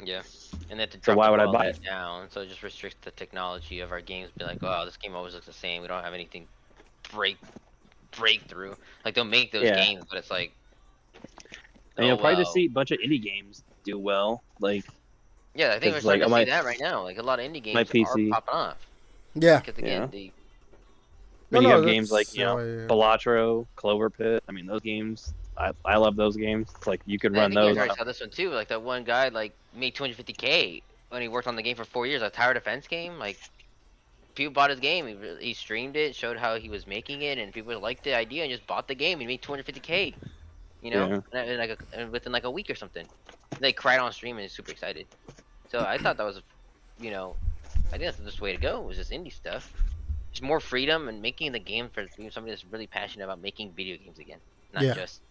Yeah, and they have to So drop why the would I quality buy it? down, so it just restricts the technology of our games. Be like, oh, this game always looks the same. We don't have anything breakthrough. Like they'll make those Yeah, games, but it's like, and oh you'll probably just well. see a bunch of indie games do well, like Yeah, I think we're because like starting on to see my that right now. Like a lot of indie my games are PC, popping off Yeah. because yeah. again, they I mean, you have games like that's how I, Balatro, Clover Pit. I mean, those games, I love those games. It's like you could I run think you guys those. already saw this one too. Like that one guy like made 250K when he worked on the game for 4 years. A tower defense game. Like people bought his game. He streamed it, showed how he was making it, and people liked the idea and just bought the game. He made 250K. Yeah, And within like a week or something. They cried on stream and is super excited. So I thought that was, I think that's the best way to go. Was just indie stuff. Just more freedom and making the game for being somebody that's really passionate about making video games again, not Yeah. just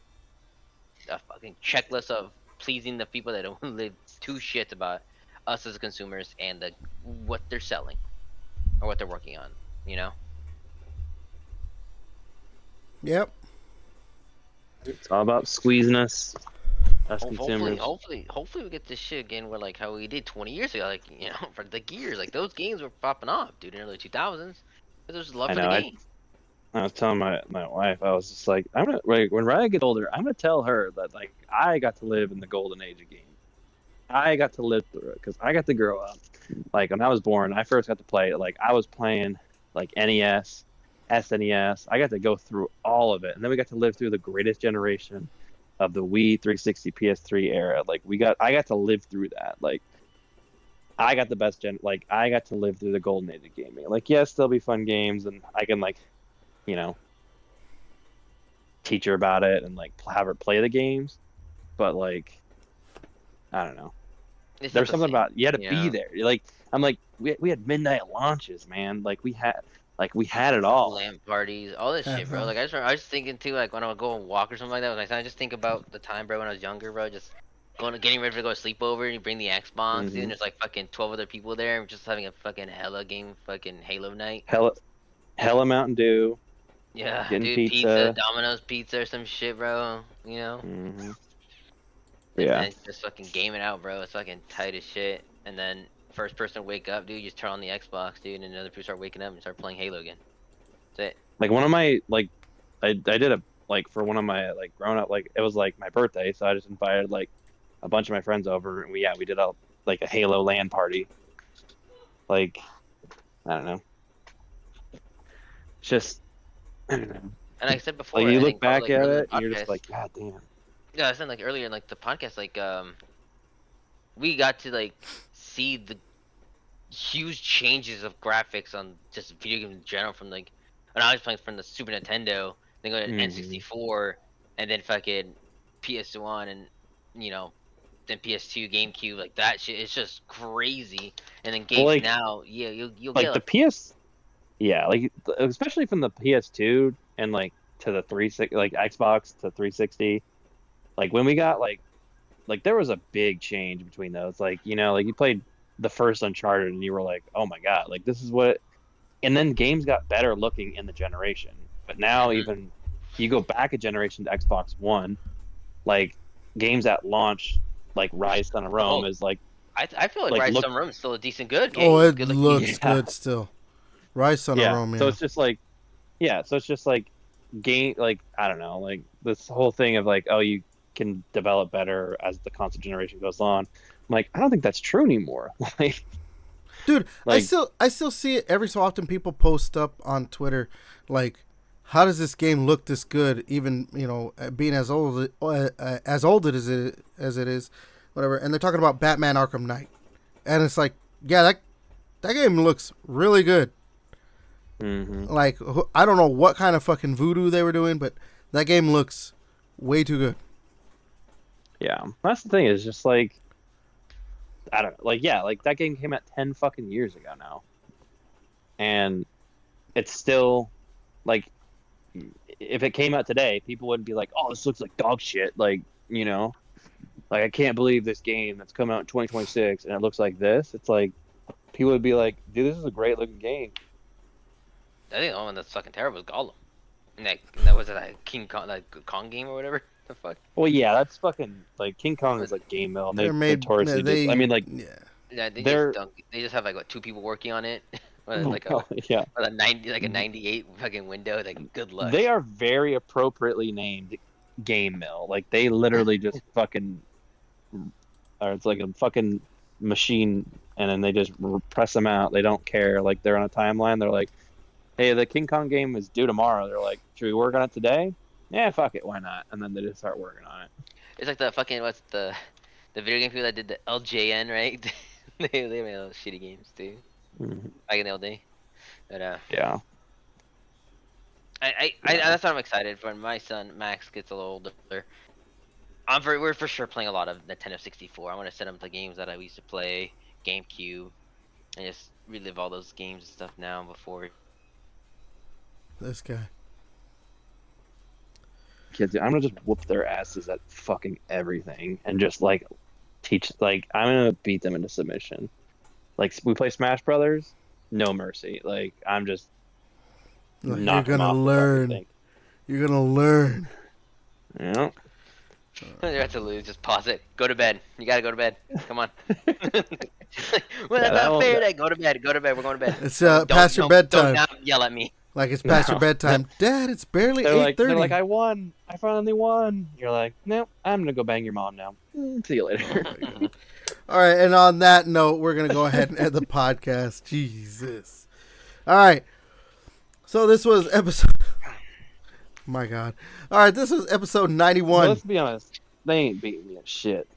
a fucking checklist of pleasing the people that don't live two shits about us as consumers and what they're selling or what they're working on. Yep. it's all about squeezing us Hopefully, consumers. hopefully we get this shit again where like how we did 20 years ago, like for the Gears, like those games were popping off, dude, in the early 2000s. There was love I for know. the I game. I was telling my wife, I was just like, I'm gonna like when Ryan gets older, I'm gonna tell her that like I got to live in the golden age of gaming. I got to live through it because I got to grow up. Like when I was born, I first got to play it. Like I was playing like NES, SNES. I got to go through all of it, and then we got to live through the greatest generation of the Wii 360 PS3 era. Like I got to live through that. Like I got the best like I got to live through the golden age of gaming. Like yes, there'll be fun games, and I can like, you know, teach her about it and like have her play the games. But like, I don't know. It's not There's the something same, about you had to you be know? there. Like I'm like we had midnight launches, man. Like we had Like we had it all. LAN parties, all this shit, bro. Like I was thinking too, like when I would go and walk or something like that. When I just think about the time, bro, when I was younger, bro, just getting ready to go to sleepover, and you bring the Xbox, dude, and there's like fucking 12 other people there, and just having a fucking hella game, fucking Halo night. Hella Mountain Dew. Yeah, Getting dude, pizza, pizza. Domino's pizza or some shit, bro. You know. Mm-hmm. And Yeah. then just fucking game it out, bro. It's fucking tight as shit. And then first person to wake up, dude, you just turn on the Xbox, dude, and another people start waking up and start playing Halo again. That's it. Like one of my like, I did a like for one of my like grown up like it was like my birthday, so I just invited like a bunch of my friends over, and we did a like a Halo LAN party. Like, I don't know. It's just, I don't know. And like I said before, Like you I look think probably, back like, at earlier in it, the and you're just podcast- like, God damn. Yeah, I said like earlier in like the podcast, like we got to like see the huge changes of graphics on just video games in general from like when I was playing from the Super Nintendo, then go to N64, and then fucking PS1, and you know, then PS2, GameCube, like that shit. It's just crazy. And then games like- now, yeah, you'll Like get the PS, yeah, like especially from the PS2 and like to the 360, like Xbox to 360. Like when we got like there was a big change between those. Like, you know, like you played the first Uncharted and you were like, oh my God, like this is what. And then games got better looking in the generation. But now even you go back a generation to Xbox One, like games at launch, like Rise Son of Rome is like. I feel like like, Rise look- Son of Rome is still a decent good game. Oh, it Good looks good still. Rise Son of Rome, yeah. So it's just like, so it's just like game, like I don't know, like this whole thing of like, oh, you can develop better as the console generation goes on. I'm like, I don't think that's true anymore. Like, dude, like, I still see it every so often. People post up on Twitter like, how does this game look this good? Even, you know, being as old as it is, whatever. And they're talking about Batman Arkham Knight, and it's like, yeah, that game looks really good. Like, I don't know what kind of fucking voodoo they were doing, but that game looks way too good. Yeah, that's the thing. Is just like, I don't know, like, yeah, like that game came out 10 fucking years ago now, and it's still like, if it came out today, people wouldn't be like, oh, this looks like dog shit. Like, you know, like I can't believe this game that's come out in 2026 and it looks like this. It's like people would be like, dude, this is a great looking game. I think the one that's fucking terrible is Gollum. And that was that King Kong, that Kong game or whatever. The fuck. Well, yeah, that's fucking like King Kong is like game mill. They notoriously just, I mean, like, yeah, they just have like what, 2 people working on it. Like a 98 fucking window. Like, good luck. They are very appropriately named game mill. Like they literally just fucking, or it's like a fucking machine, and then they just press them out. They don't care. Like they're on a timeline. They're like, hey, the King Kong game is due tomorrow. They're like, should we work on it today? Yeah, fuck it, why not? And then they just start working on it. It's like the fucking, what's the video game people that did the LJN, right? they made those shitty games too. Back in the old day. But yeah. That's what I'm excited for. When my son Max gets a little older, we're for sure playing a lot of Nintendo 64. I want to set him the games that I used to play, GameCube, and just relive all those games and stuff now before. This guy. Kids, I'm gonna just whoop their asses at fucking everything and just like teach. Like I'm gonna beat them into submission. Like we play Smash Brothers, no mercy. Like I'm just. You're gonna learn. You're gonna learn. Yeah. You have to lose. Just pause it. Go to bed. You gotta go to bed. Come on. Well, that's not fair. Go to bed. Go to bed. We're going to bed. It's past your bedtime. Don't yell at me. Like it's past your bedtime. Dad, it's barely 8:30. They're like, I won. I finally won. You're like, no, I'm gonna go bang your mom now. See you later. All right, and on that note, we're gonna go ahead and end the podcast. Jesus. All right. So this was episode. My God. All right, this was episode 91. Well, let's be honest. They ain't beating me at shit.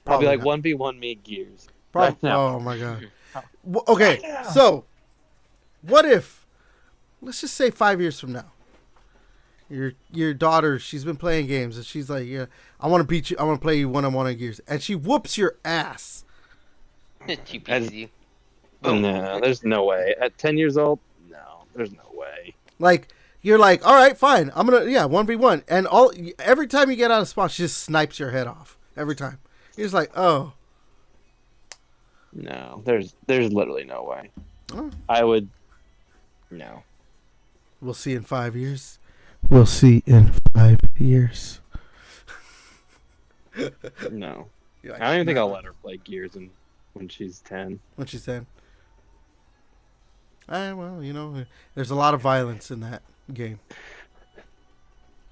Probably like 1v1 me Gears. Right now. Oh my God. Okay, so what if, let's just say 5 years from now, your daughter, she's been playing games and she's like, yeah, I want to beat you. I want to play you one-on-one on Gears, and she whoops your ass. She beats you. No, there's no way. At 10 years old, no. There's no way. Like, you're like, all right, fine. I'm going to, 1v1. And every time you get out of spawn, she just snipes your head off. Every time. You're just like, oh. No, there's literally no way. Oh. I would. No. We'll see in 5 years. We'll see in 5 years. No. Like, I don't even think no. I'll let her play Gears when she's 10. When she's 10. Well, there's a lot of violence in that game.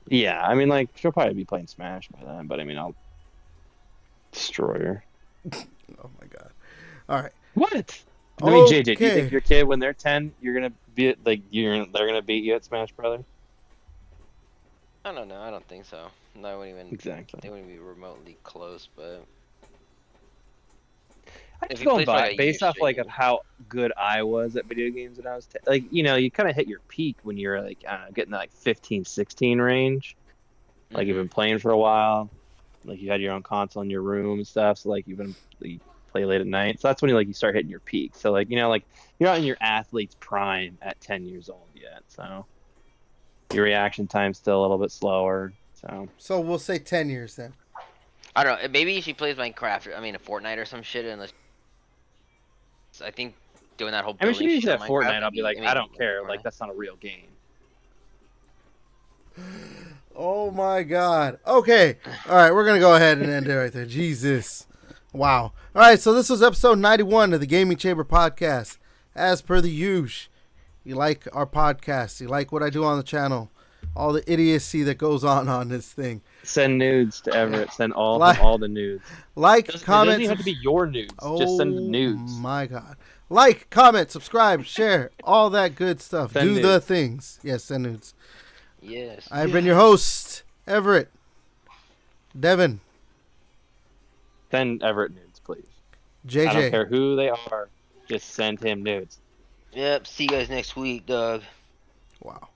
Yeah, I mean, like, she'll probably be playing Smash by then, but I mean, I'll destroy her. Oh my god. All right. What? I mean, JJ, do you Okay. think your kid, when they're 10, you're gonna be like they're gonna beat you at Smash Brothers? I don't know. I don't think so. No, I wouldn't even. Exactly. They wouldn't be remotely close, but I If just he going plays for, like, by a based year off like straight. of how good I was at video games when I was like, you kind of hit your peak when you're like, I don't know, getting like 15, 16 range. Like you've been playing for a while, like you had your own console in your room and stuff. So like you play late at night. So that's when you start hitting your peak. So like like you're not in your athlete's prime at 10 years old yet. So your reaction time's still a little bit slower. So we'll say 10 years then. I don't know. Maybe she plays Minecraft. I mean, a Fortnite or some shit. Unless I think doing that whole. I mean, she building uses shit that on Fortnite. Minecraft I'll be like, maybe I don't care. more. Like that's not a real game. Oh my god. Okay. All right, we're going to go ahead and end it right there. Jesus. Wow. All right, so this was episode 91 of the Gaming Chamber podcast. As per the usual, you like our podcast, you like what I do on the channel, all the idiocy that goes on this thing. Send nudes to Everett. Send all the nudes. Like, It doesn't comment. even have to be your nudes. Just send nudes. Oh my god. Like, comment, subscribe, share, all that good stuff. Send Do nudes. the things. Yes, send nudes. Yes. I've been your host, Everett. Devin. Send Everett nudes, please. JJ. I don't care who they are. Just send him nudes. Yep. See you guys next week, dog. Wow.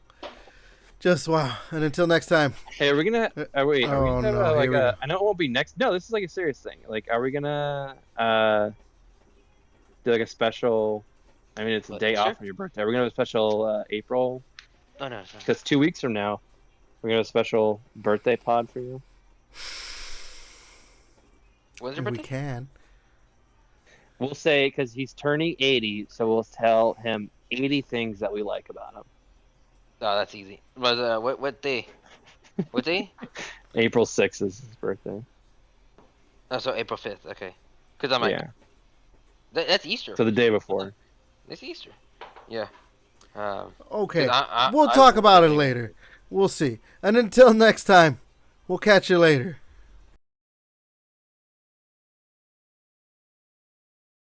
Just wow. And until next time. Hey, are we gonna? Are we Oh, gonna no, have like here we go. I know it won't be next. No, this is like a serious thing. Like, are we gonna do like a special? I mean, it's a What, day sure. off from your birthday. Are we gonna have a special April? Oh no. It's not. Because 2 weeks from now, we're gonna have a special birthday pod for you. When's your We birthday? can. We'll say because he's turning 80, so we'll tell him 80 things that we like about him. Oh, that's easy. But what day? What day? April 6th is his birthday. Oh, so April 5th. Okay. Because I'm like, Yeah. that's Easter. So the day before. It's Easter. Yeah. Okay. 'Cause We'll I talk was about it thinking- later. We'll see. And until next time, we'll catch you later.